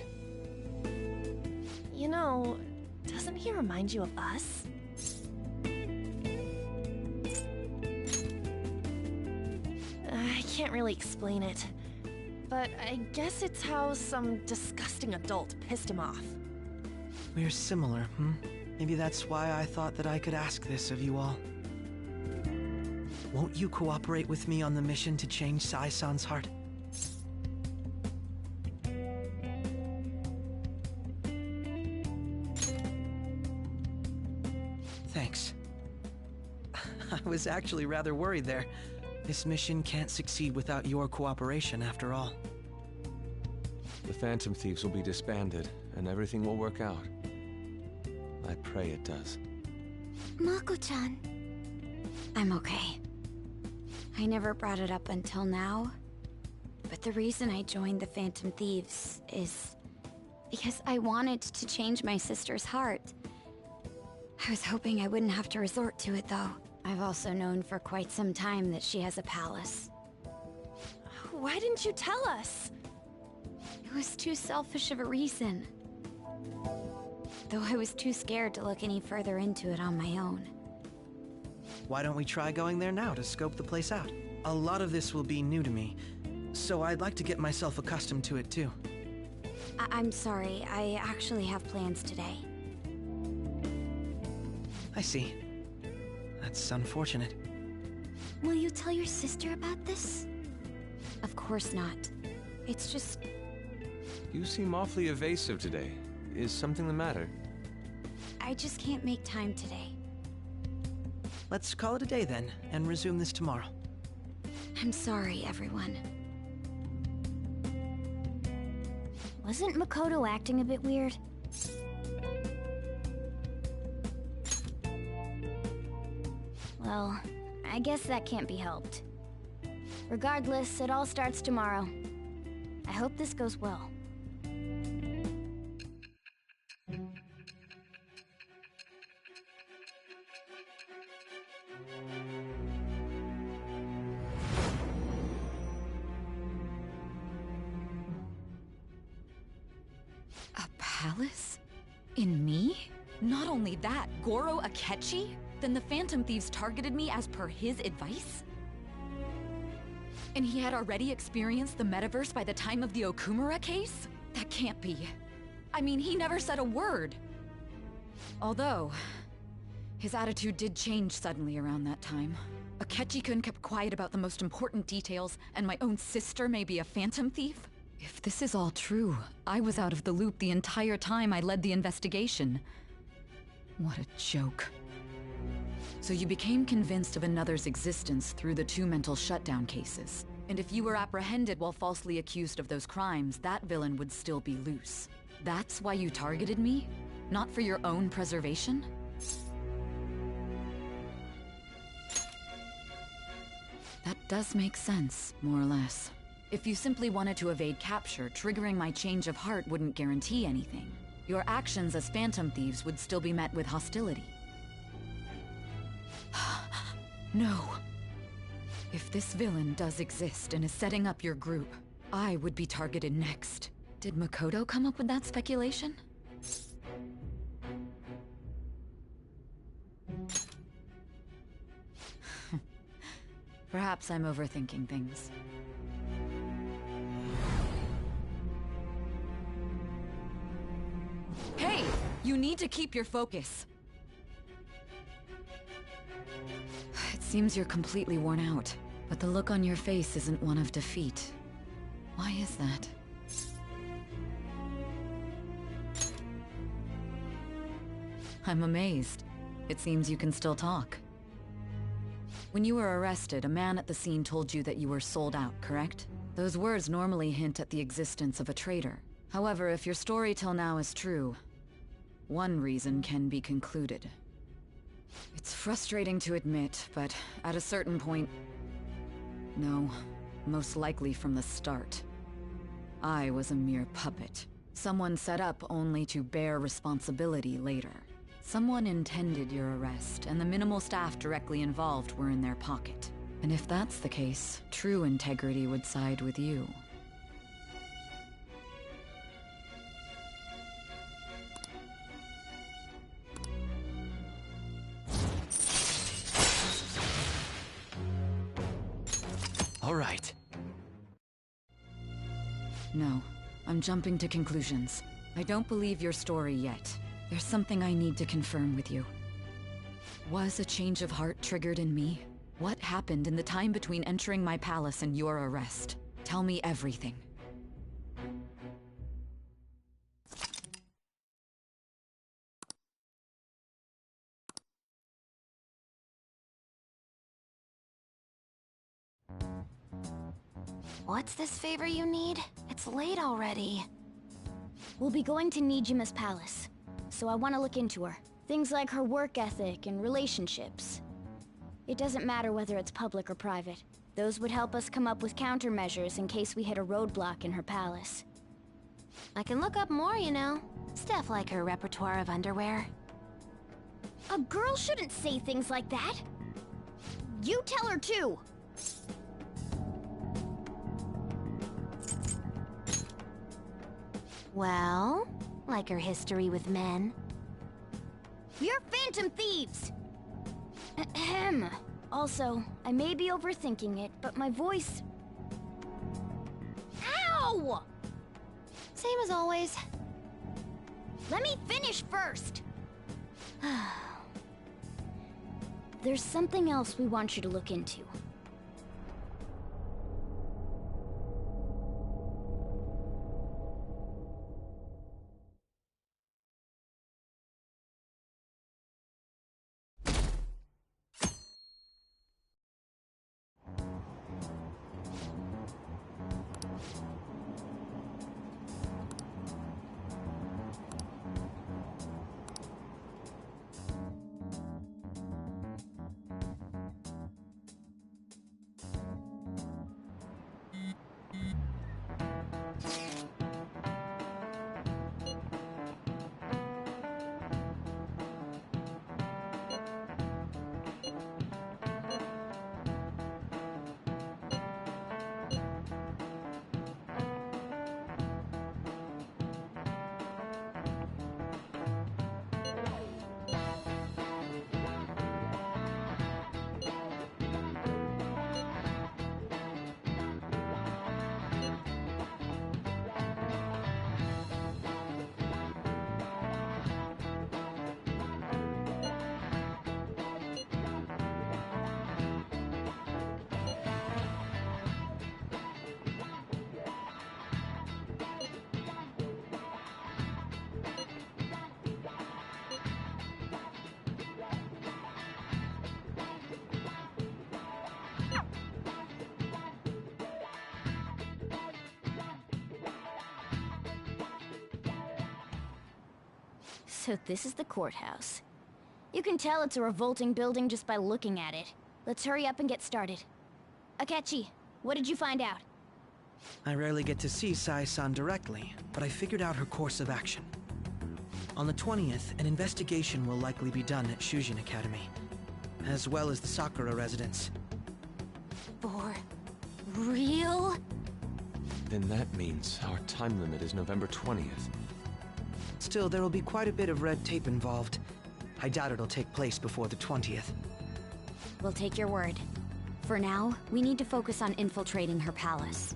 You know, doesn't he remind you of us? I can't really explain it, but I guess it's how some disgusting adult pissed him off. We're similar, Maybe that's why I thought that I could ask this of you all. Won't you cooperate with me on the mission to change Sai-san's heart? Thanks. I was actually rather worried there. This mission can't succeed without your cooperation, after all. The Phantom Thieves will be disbanded, and everything will work out. I pray it does. Mako-chan. I'm okay. I never brought it up until now, but the reason I joined the Phantom Thieves is because I wanted to change my sister's heart. I was hoping I wouldn't have to resort to it, though. I've also known for quite some time that she has a palace. Why didn't you tell us? It was too selfish of a reason. Though I was too scared to look any further into it on my own. Why don't we try going there now to scope the place out? A lot of this will be new to me, so I'd like to get myself accustomed to it too. I'm sorry, I actually have plans today. I see. That's unfortunate. Will you tell your sister about this? Of course not. It's just... You seem awfully evasive today. Is something the matter? I just can't make time today. Let's call it a day then, and resume this tomorrow. I'm sorry, everyone. Wasn't Makoto acting a bit weird? Well, I guess that can't be helped. Regardless, it all starts tomorrow. I hope this goes well. A palace? In me? Not only that, Goro Akechi? Then the Phantom Thieves targeted me as per his advice? And he had already experienced the metaverse by the time of the Okumura case? That can't be. I mean, he never said a word. Although, his attitude did change suddenly around that time. Akechi-kun kept quiet about the most important details, and my own sister may be a Phantom Thief? If this is all true, I was out of the loop the entire time I led the investigation. What a joke. So you became convinced of another's existence through the 2 mental shutdown cases. And if you were apprehended while falsely accused of those crimes, that villain would still be loose. That's why you targeted me? Not for your own preservation? That does make sense, more or less. If you simply wanted to evade capture, triggering my change of heart wouldn't guarantee anything. Your actions as Phantom Thieves would still be met with hostility. No. If this villain does exist and is setting up your group, I would be targeted next. Did Makoto come up with that speculation? Perhaps I'm overthinking things. Hey! You need to keep your focus. It seems you're completely worn out, but the look on your face isn't one of defeat. Why is that? I'm amazed. It seems you can still talk. When you were arrested, a man at the scene told you that you were sold out, correct? Those words normally hint at the existence of a traitor. However, if your story till now is true, one reason can be concluded. It's frustrating to admit, but at a certain point... No, most likely from the start. I was a mere puppet. Someone set up only to bear responsibility later. Someone intended your arrest, and the minimal staff directly involved were in their pocket. And if that's the case, true integrity would side with you. All right. No, I'm jumping to conclusions. I don't believe your story yet. There's something I need to confirm with you. Was a change of heart triggered in me? What happened in the time between entering my palace and your arrest? Tell me everything. What's this favor you need? It's late already. We'll be going to Nijima's palace, so I want to look into her. Things like her work ethic and relationships. It doesn't matter whether it's public or private. Those would help us come up with countermeasures in case we hit a roadblock in her palace. I can look up more, you know. Stuff like her repertoire of underwear. A girl shouldn't say things like that. You tell her too. Well, like her history with men. We're Phantom Thieves! Ahem. Also, I may be overthinking it, but my voice... Ow! Same as always. Let me finish first! There's something else we want you to look into. So this is the courthouse. You can tell it's a revolting building just by looking at it. Let's hurry up and get started. Akechi, what did you find out? I rarely get to see Sai-san directly, but I figured out her course of action. On the 20th, an investigation will likely be done at Shujin Academy, as well as the Sakura residence. For real? Then that means our time limit is November 20th. Still, there will be quite a bit of red tape involved. I doubt it'll take place before the 20th. We'll take your word. For now, we need to focus on infiltrating her palace.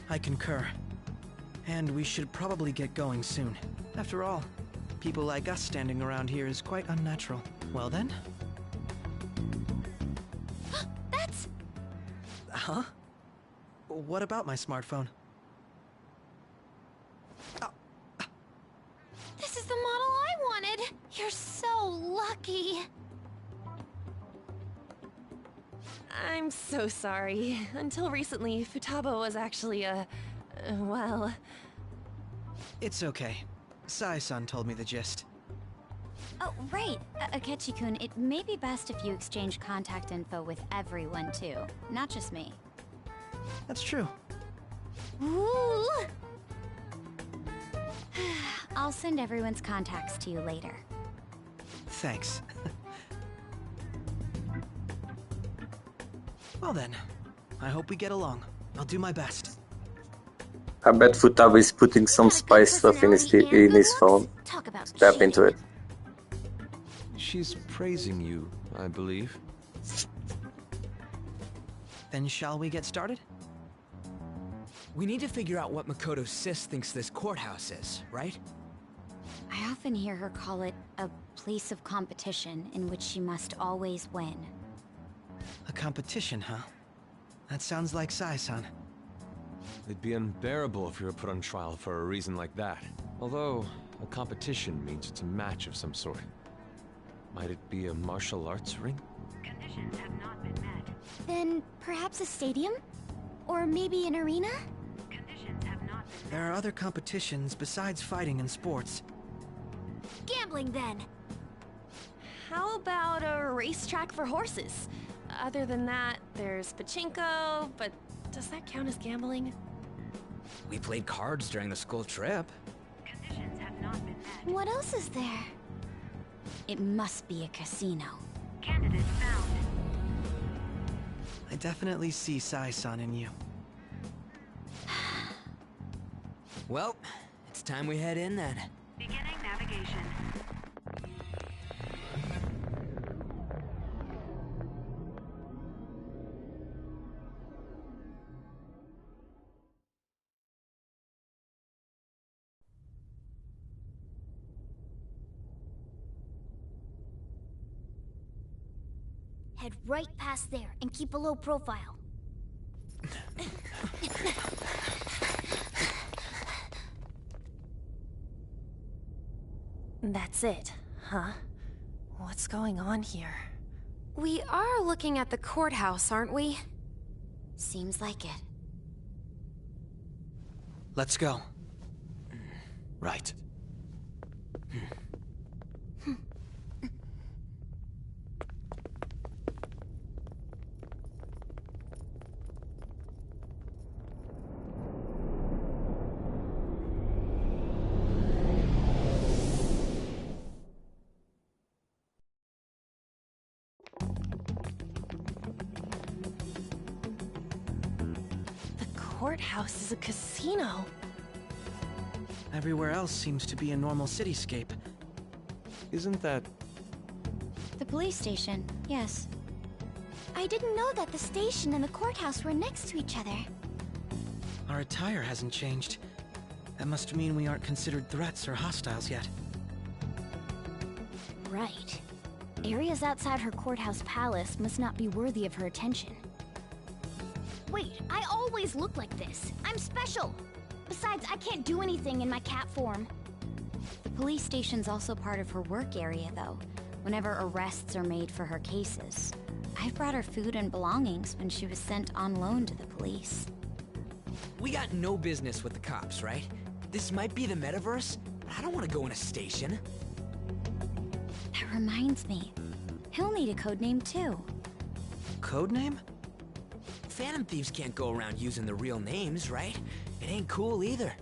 I concur. And we should probably get going soon. After all, people like us standing around here is quite unnatural. Well then? That's... Huh? What about my smartphone? This is the model I wanted! You're so lucky! I'm so sorry. Until recently, Futaba was actually well... It's okay. Sai-san told me the gist. Oh, right. Akechi-kun, it may be best if you exchange contact info with everyone, too. Not just me. That's true. Ooh! I'll send everyone's contacts to you later. Thanks. Well then, I hope we get along. I'll do my best. I bet Futaba is putting some spy stuff in his phone. Tap into it. She's praising you, I believe. Then shall we get started? We need to figure out what Makoto Sis thinks this courthouse is, right? I often hear her call it a place of competition in which she must always win. A competition, huh? That sounds like Sai-san. It'd be unbearable if you were put on trial for a reason like that. Although, a competition means it's a match of some sort. Might it be a martial arts ring? Conditions have not been met. Then perhaps a stadium? Or maybe an arena? Conditions have not been met. There are other competitions besides fighting and sports. Gambling, then! How about a racetrack for horses? Other than that, there's pachinko, but does that count as gambling? We played cards during the school trip. Conditions have not been met. What else is there? It must be a casino. Candidate found. I definitely see Sai-san in you. Well, it's time we head in then. Beginning navigation. Head right past there and keep a low profile. That's it, huh? What's going on here? We are looking at the courthouse, aren't we? Seems like it. Let's go. Right. Courthouse is a casino. Everywhere else seems to be a normal cityscape. Isn't that... The police station, yes. I didn't know that the station and the courthouse were next to each other. Our attire hasn't changed. That must mean we aren't considered threats or hostiles yet. Right. Areas outside her courthouse palace must not be worthy of her attention. Wait, I always look like this. I'm special! Besides, I can't do anything in my cat form. The police station's also part of her work area, though, whenever arrests are made for her cases. I've brought her food and belongings when she was sent on loan to the police. We got no business with the cops, right? This might be the metaverse, I don't want to go in a station. That reminds me. He'll need a code name too. Code name? Phantom Thieves can't go around using the real names, right? It ain't cool either.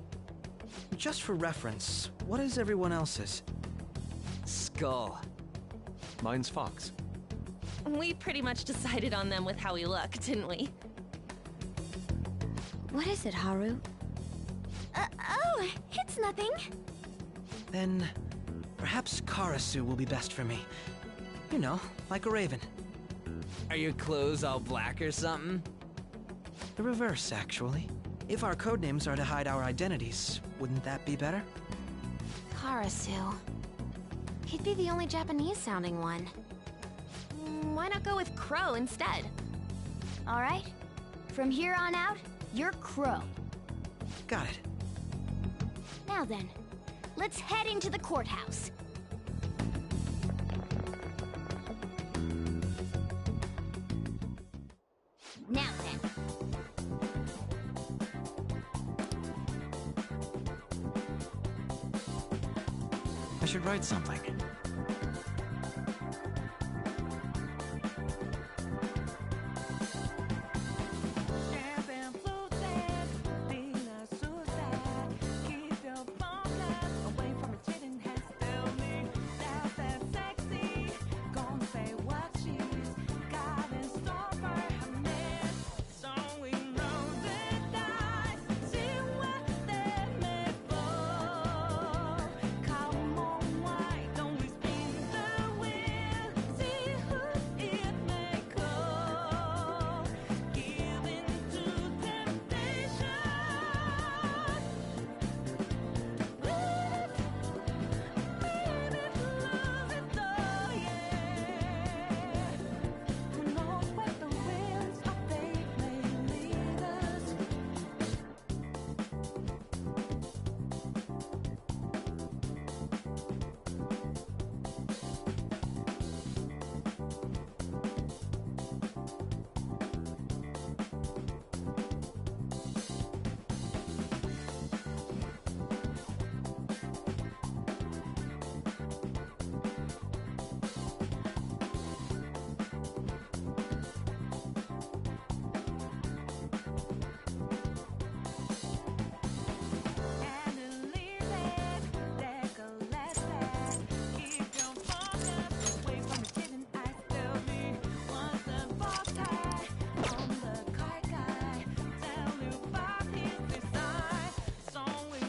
Just for reference, what is everyone else's? Skull. Mine's Fox. We pretty much decided on them with how we look, didn't we? What is it, Haru? Oh, it's nothing. Then perhaps Karasu will be best for me. You know, like a raven. Are your clothes all black or something? The reverse, actually. If our codenames are to hide our identities, wouldn't that be better? Karasu. He'd be the only Japanese-sounding one. Why not go with Crow instead? All right. From here on out, you're Crow. Got it. Now then, let's head into the courthouse. Now then. I should write something.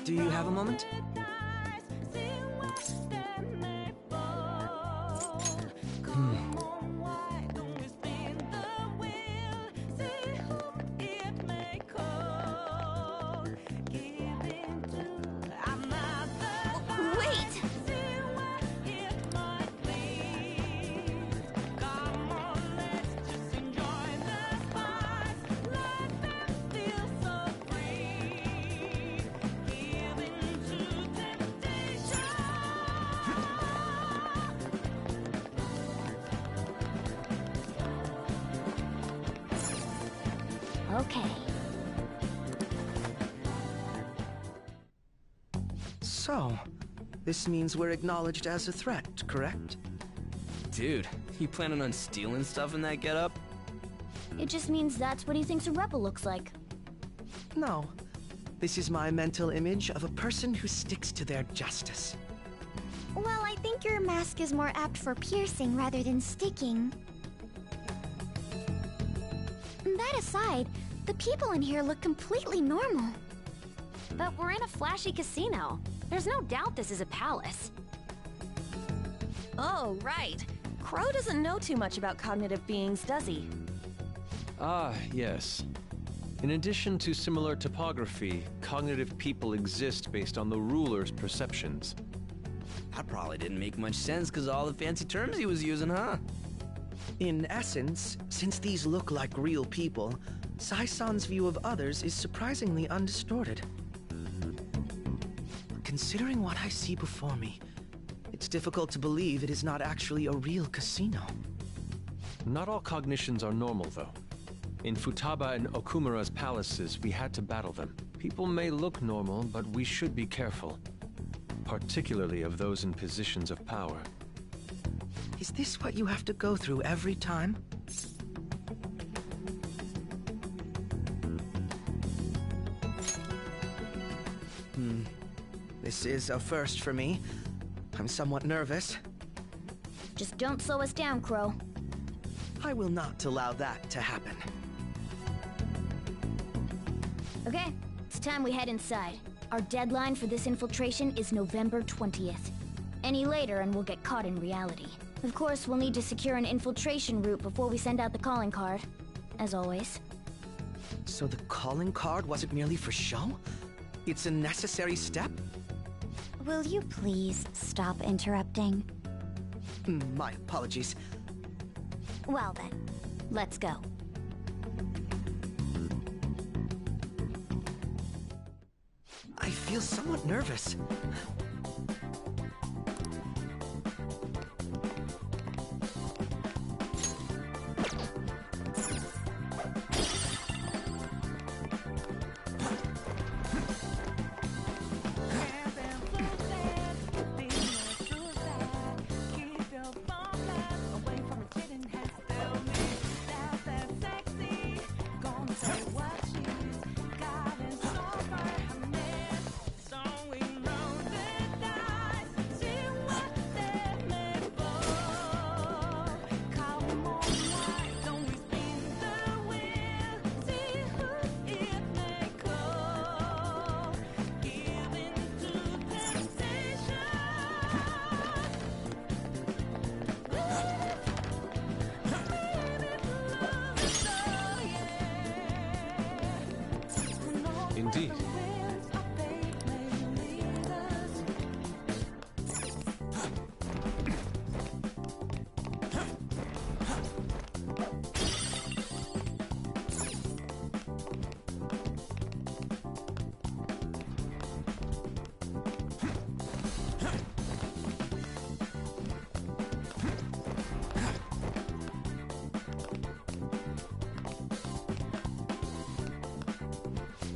Do you have a moment? Okay. So, this means we're acknowledged as a threat, correct? Dude, you planning on stealing stuff in that getup? It just means that's what he thinks a rebel looks like. No. This is my mental image of a person who sticks to their justice. Well, I think your mask is more apt for piercing rather than sticking. That aside, the people in here look completely normal. But we're in a flashy casino. There's no doubt this is a palace. Oh, right. Crow doesn't know too much about cognitive beings, does he? Ah, yes. In addition to similar topography, cognitive people exist based on the ruler's perceptions. That probably didn't make much sense because of all the fancy terms he was using, huh? In essence, since these look like real people, Sai-san's view of others is surprisingly undistorted. Considering what I see before me, it's difficult to believe it is not actually a real casino. Not all cognitions are normal, though. In Futaba and Okumura's palaces, we had to battle them. People may look normal, but we should be careful. particularly of those in positions of power. Is this what you have to go through every time? This is a first for me. I'm somewhat nervous. Just don't slow us down, Crow. I will not allow that to happen. Okay, it's time we head inside. Our deadline for this infiltration is November 20th. Any later and we'll get caught in reality. Of course, we'll need to secure an infiltration route before we send out the calling card. As always. So the calling card wasn't merely for show? It's a necessary step? Will you please stop interrupting? My apologies. Well then, let's go. I feel somewhat nervous. Indeed.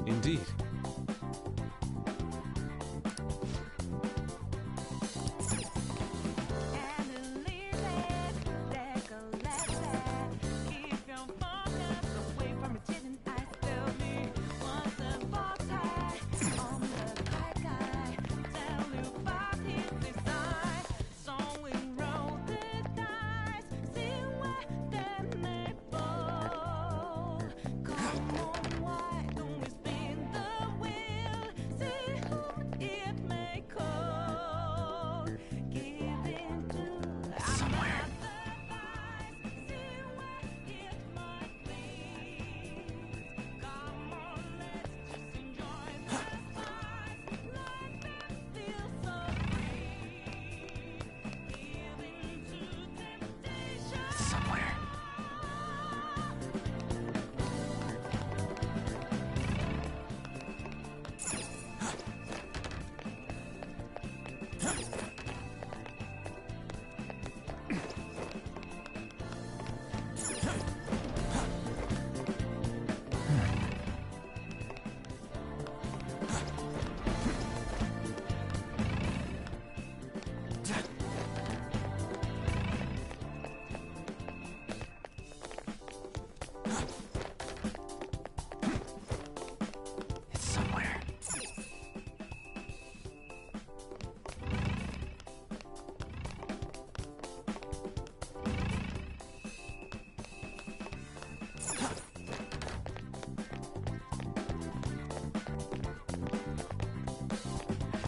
Indeed.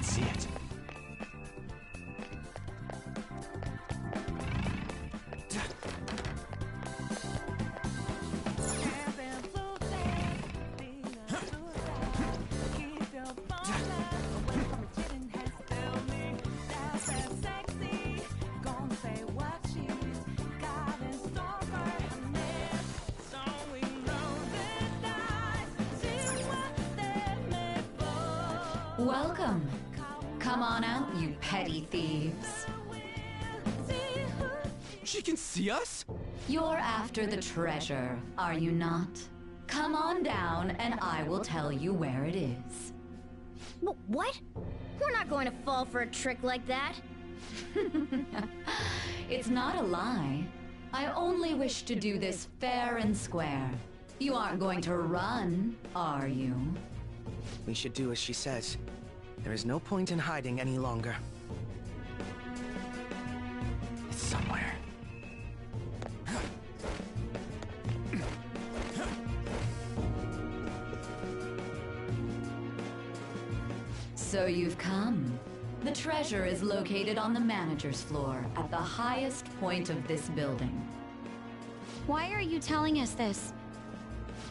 See it. Welcome. Come on out, you petty thieves. She can see us? You're after the treasure, are you not? Come on down and I will tell you where it is. What? We're not going to fall for a trick like that. It's not a lie. I only wish to do this fair and square. You aren't going to run, are you? We should do as she says. There is no point in hiding any longer. It's somewhere. So you've come. The treasure is located on the manager's floor, at the highest point of this building. Why are you telling us this?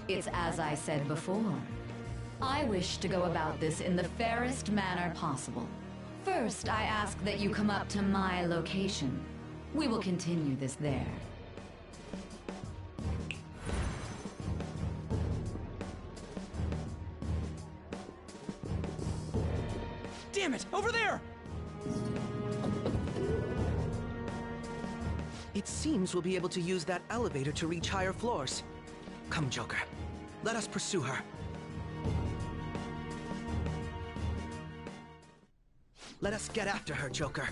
It's as I said before. I wish to go about this in the fairest manner possible. First, I ask that you come up to my location. We will continue this there. Damn it! Over there! It seems we'll be able to use that elevator to reach higher floors. Come, Joker. Let us pursue her. Let us get after her, Joker.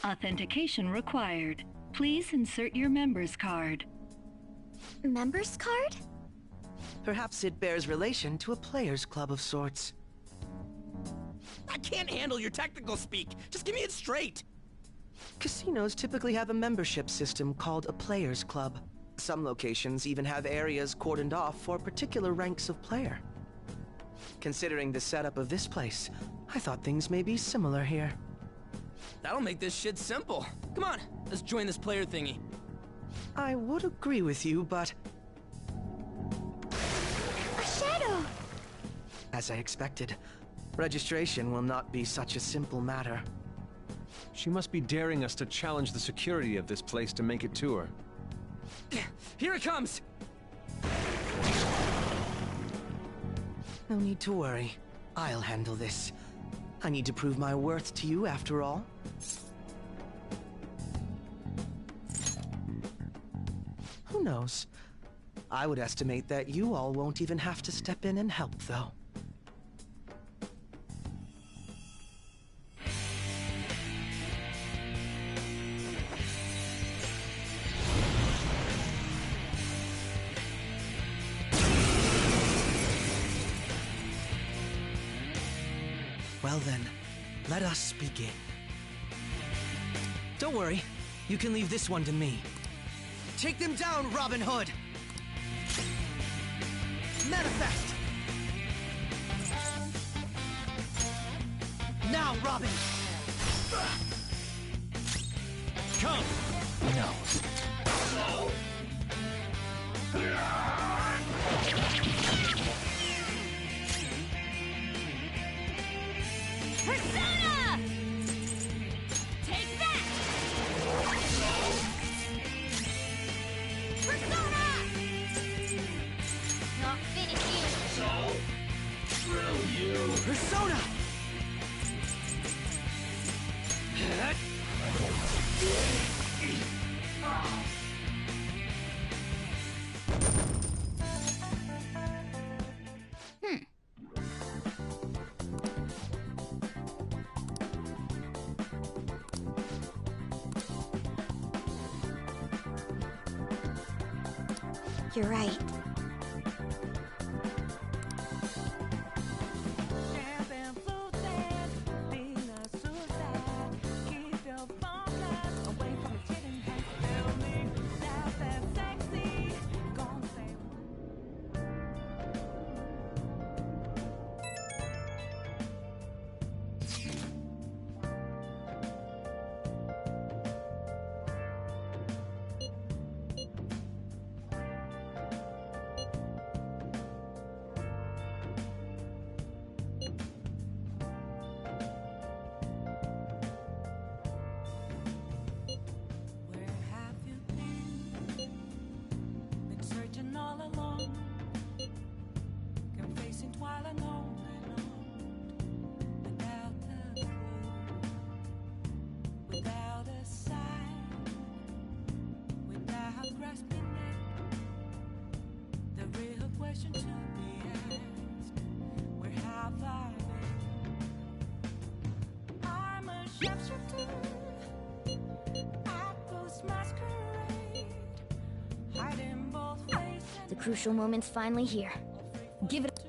Authentication required. Please insert your member's card. Member's card? Perhaps it bears relation to a player's club of sorts. I can't handle your technical speak. Just give me it straight. Casinos typically have a membership system called a player's club. Some locations even have areas cordoned off for particular ranks of player. Considering the setup of this place, I thought things may be similar here. That'll make this shit simple. Come on, let's join this player thingy. I would agree with you, but... A shadow! As I expected, registration will not be such a simple matter. She must be daring us to challenge the security of this place to make it to her. Here it comes! No need to worry. I'll handle this. I need to prove my worth to you, after all. Who knows? I would estimate that you all won't even have to step in and help, though. Well then, let us begin. Don't worry, you can leave this one to me. Take them down, Robin Hood! Manifest! Now, Robin! Come! No. Persona! Take that! Persona! I'll finish you. So, screw you. Persona! You're right. shapeshifter. At Ghost Masquerade. Hiding both face and The crucial moment's finally here. Give it.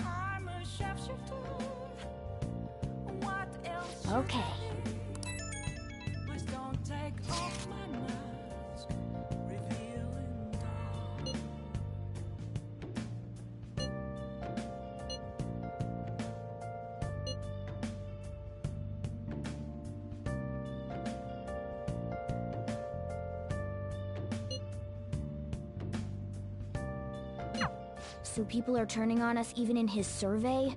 I'm a shapeshifter. What else? Okay. Please don't take off my mask. Revealing dark. So people are turning on us even in his survey?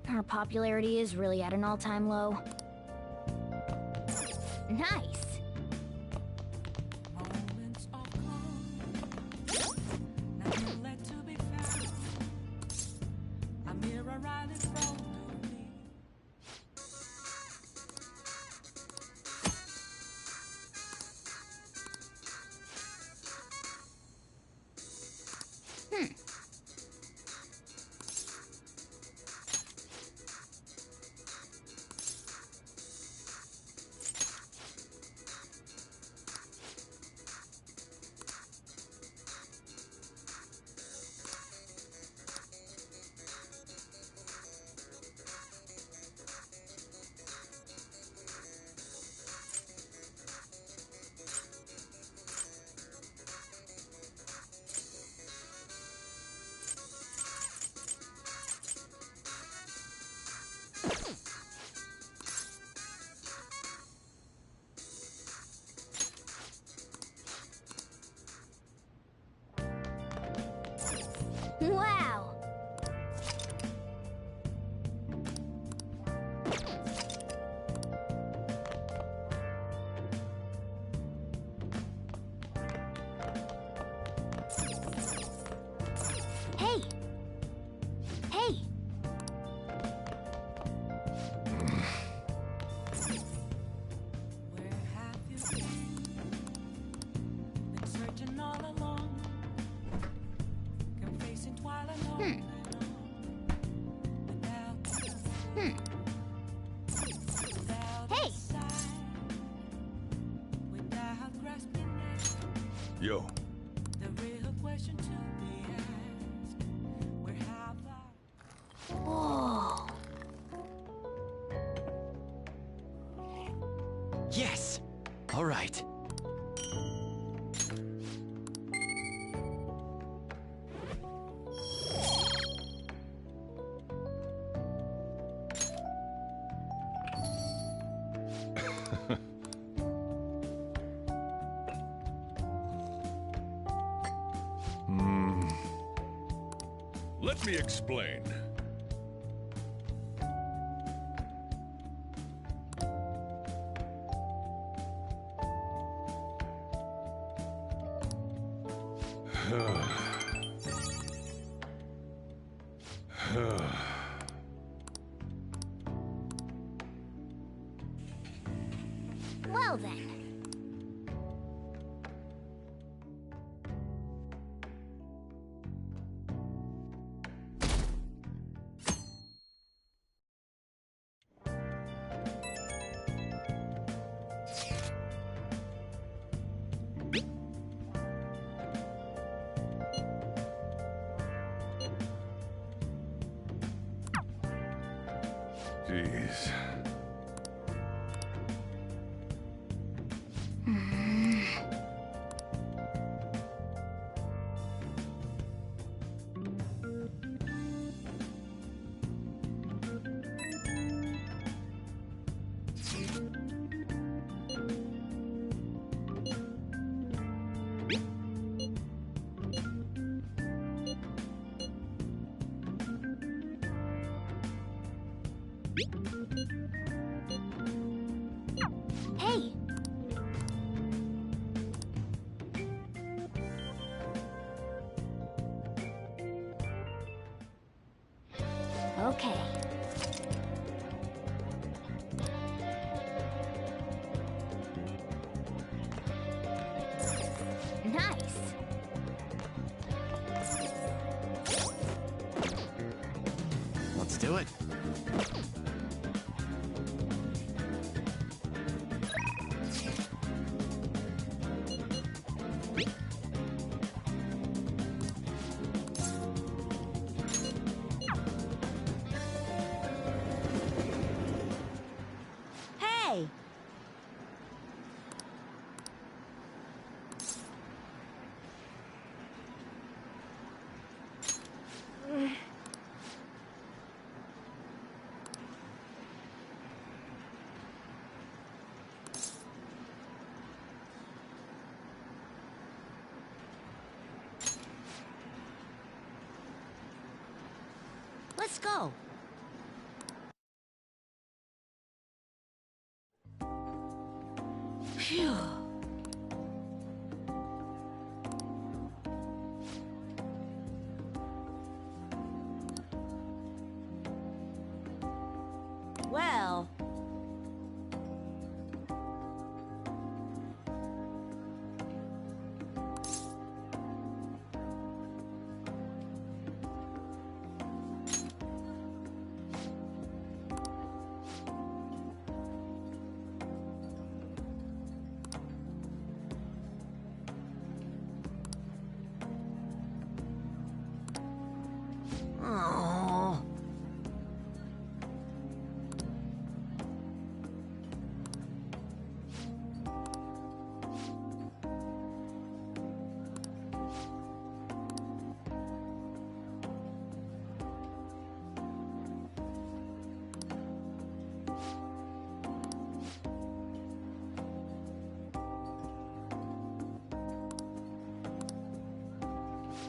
Our popularity is really at an all-time low. Nice! Moments of calm. Nothing left to be found. A mirror right in front of me. Wow! Hey! Hey! Where have you been searching all along. Confessing twilight long. Hey! Without grasping it. Yo. The real question to be asked. Where have I? Whoa! Yes! All right. Let me explain. Well then. Jeez. Hey! Okay. Nice! Let's do it. Let's go. Phew. Well... Oh.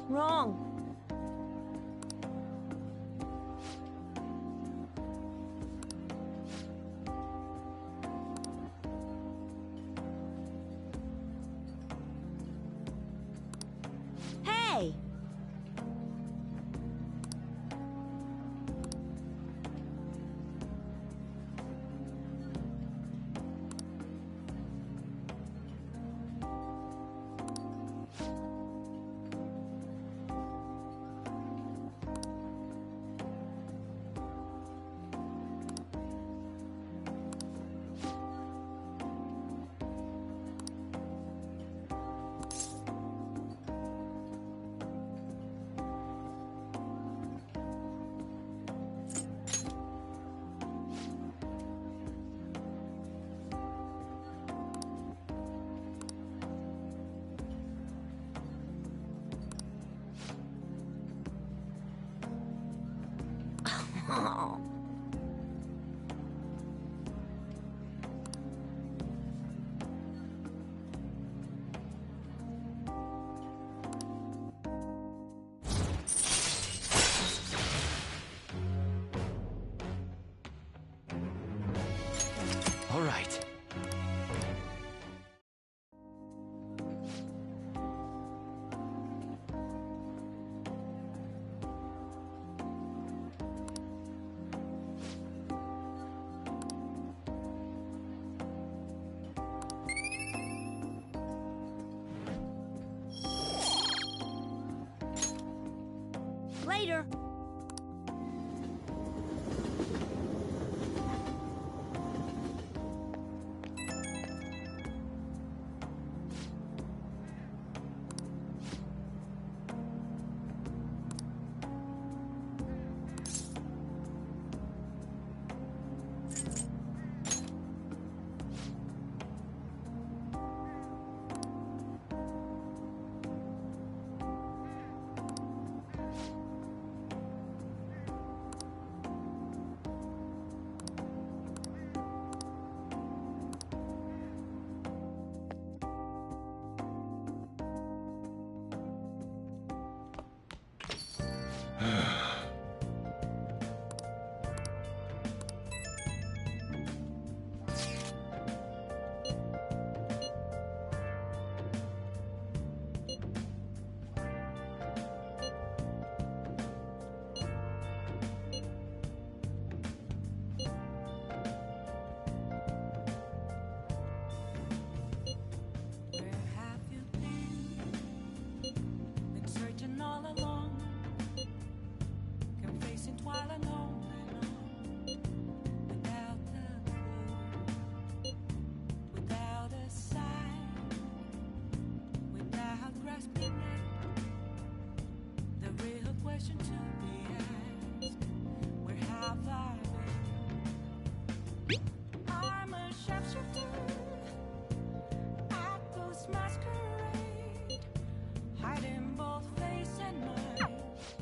Wrong. Hey! Oh. All right. Later.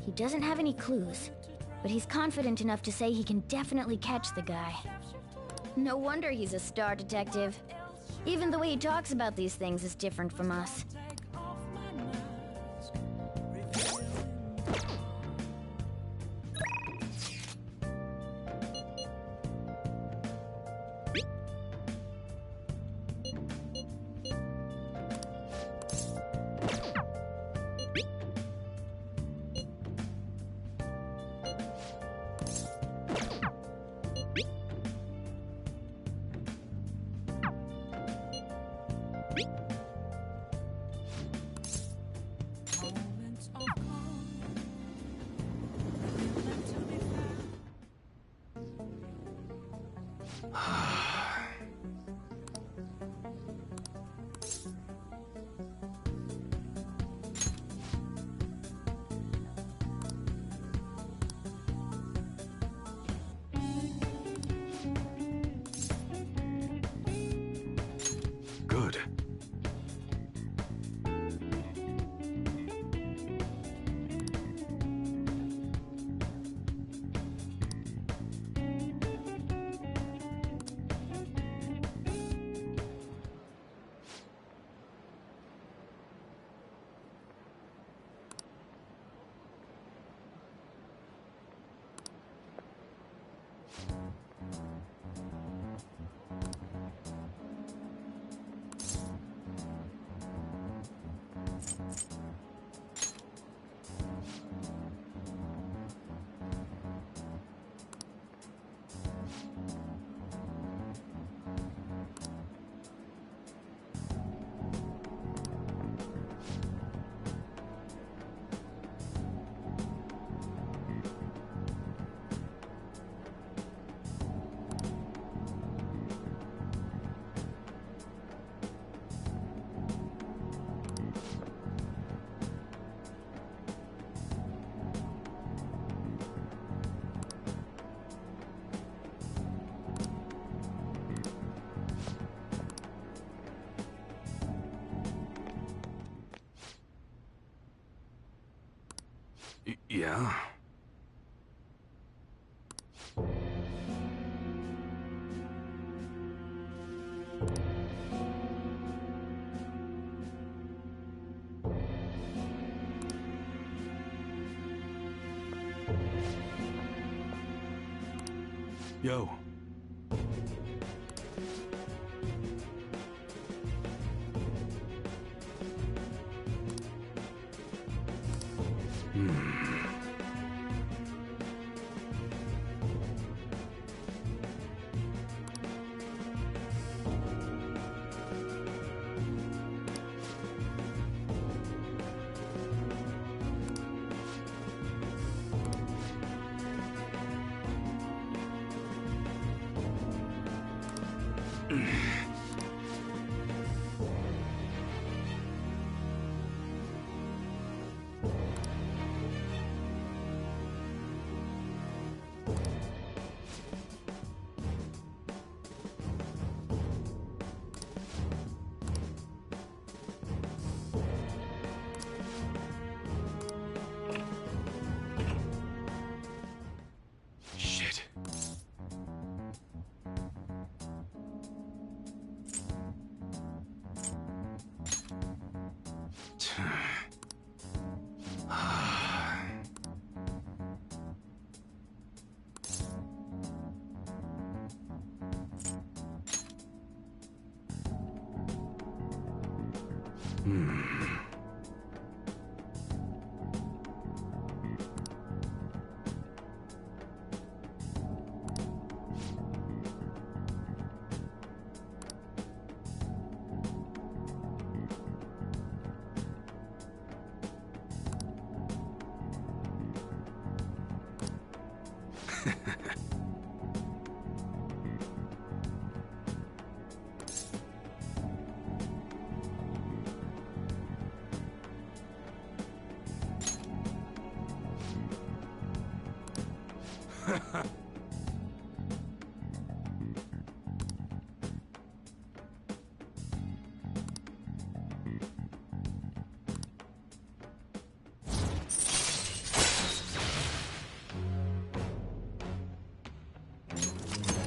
He doesn't have any clues, but he's confident enough to say he can definitely catch the guy. No wonder he's a star detective. Even the way he talks about these things is different from us. Moments of calm, meant to be Good. Yeah? Yo. Shit.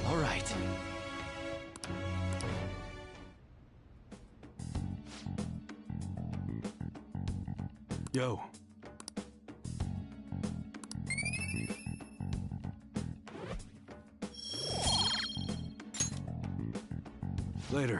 All right. Yo. Later.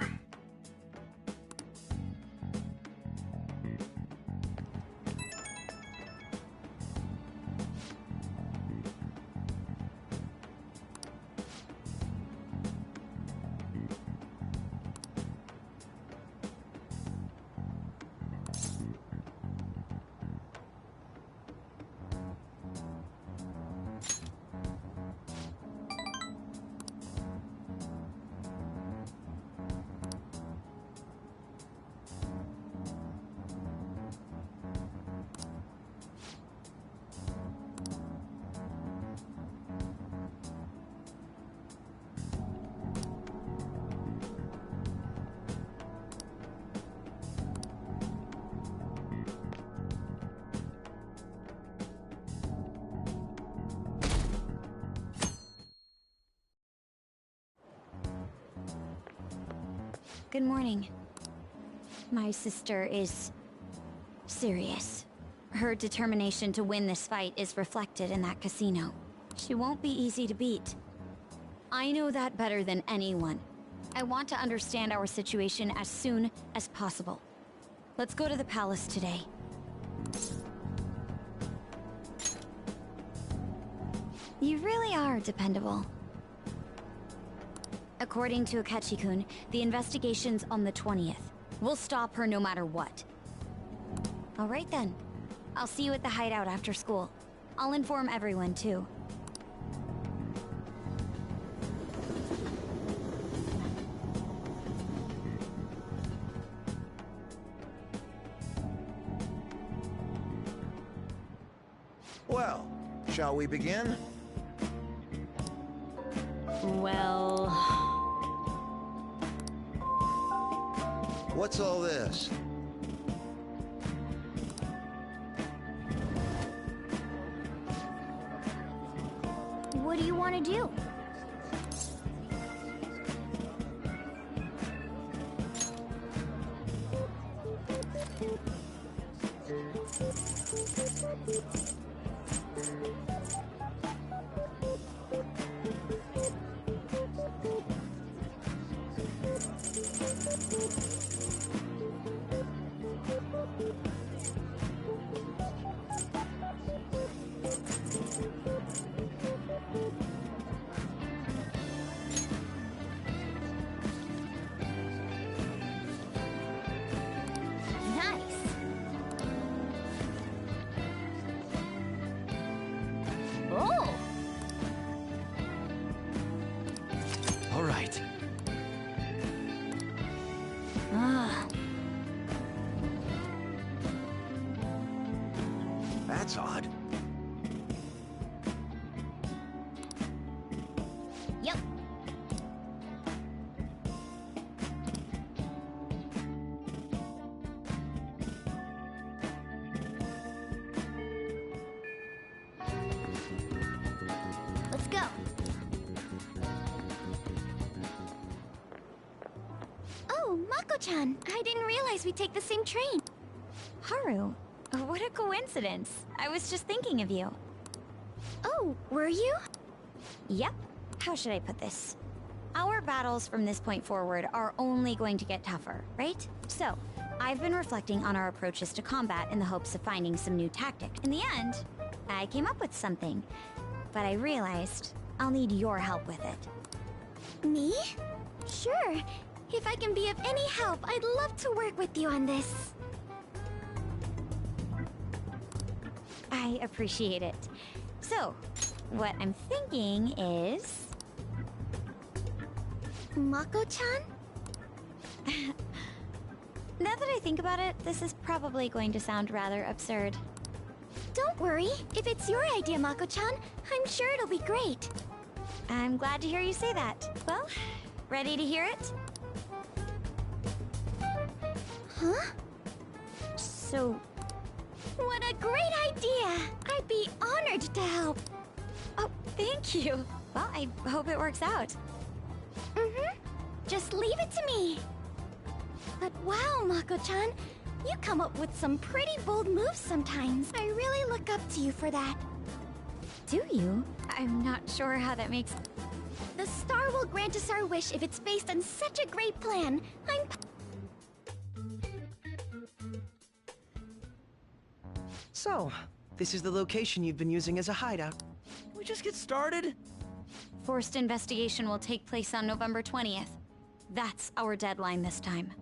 Good morning. My sister is serious. Her determination to win this fight is reflected in that casino. She won't be easy to beat. I know that better than anyone. I want to understand our situation as soon as possible. Let's go to the palace today. You really are dependable. According to Akechi-kun, the investigation's on the 20th. We'll stop her no matter what. All right then. I'll see you at the hideout after school. I'll inform everyone too. Well, shall we begin? Well... What's all this? What do you want to do? All right. That's odd. Yep. Let's go. Oh, Mako-chan. I didn't realize we'd take the same train. Haru, what a coincidence. I was just thinking of you. Oh, were you? Yep. How should I put this? Our battles from this point forward are only going to get tougher, right? So, I've been reflecting on our approaches to combat in the hopes of finding some new tactic. In the end, I came up with something. But I realized I'll need your help with it. Me? Sure. If I can be of any help, I'd love to work with you on this. I appreciate it. So, what I'm thinking is... Mako-chan? Now that I think about it, this is probably going to sound rather absurd. Don't worry. If it's your idea, Mako-chan, I'm sure it'll be great. I'm glad to hear you say that. Well, ready to hear it? Huh? So... What a great idea! I'd be honored to help. Oh, thank you. Well, I hope it works out. Just leave it to me. But wow, Mako-chan, you come up with some pretty bold moves sometimes. I really look up to you for that. Do you? I'm not sure how that makes... The star will grant us our wish if it's based on such a great plan. So, this is the location you've been using as a hideout. We just get started? Forced investigation will take place on November 20th. That's our deadline this time.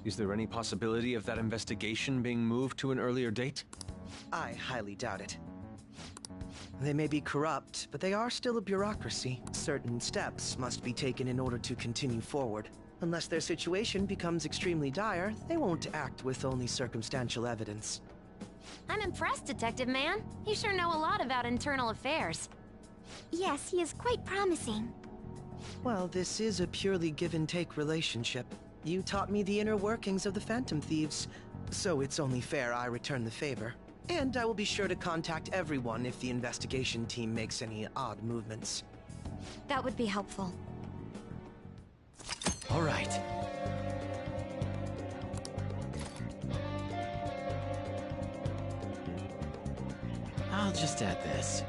Is there any possibility of that investigation being moved to an earlier date? I highly doubt it. They may be corrupt, but they are still a bureaucracy. Certain steps must be taken in order to continue forward. Unless their situation becomes extremely dire, they won't act with only circumstantial evidence. I'm impressed, Detective Man. You sure know a lot about internal affairs. Yes, he is quite promising. Well, this is a purely give-and-take relationship. You taught me the inner workings of the Phantom Thieves, so it's only fair I return the favor. And I will be sure to contact everyone if the investigation team makes any odd movements. That would be helpful. All right. I'll just add this.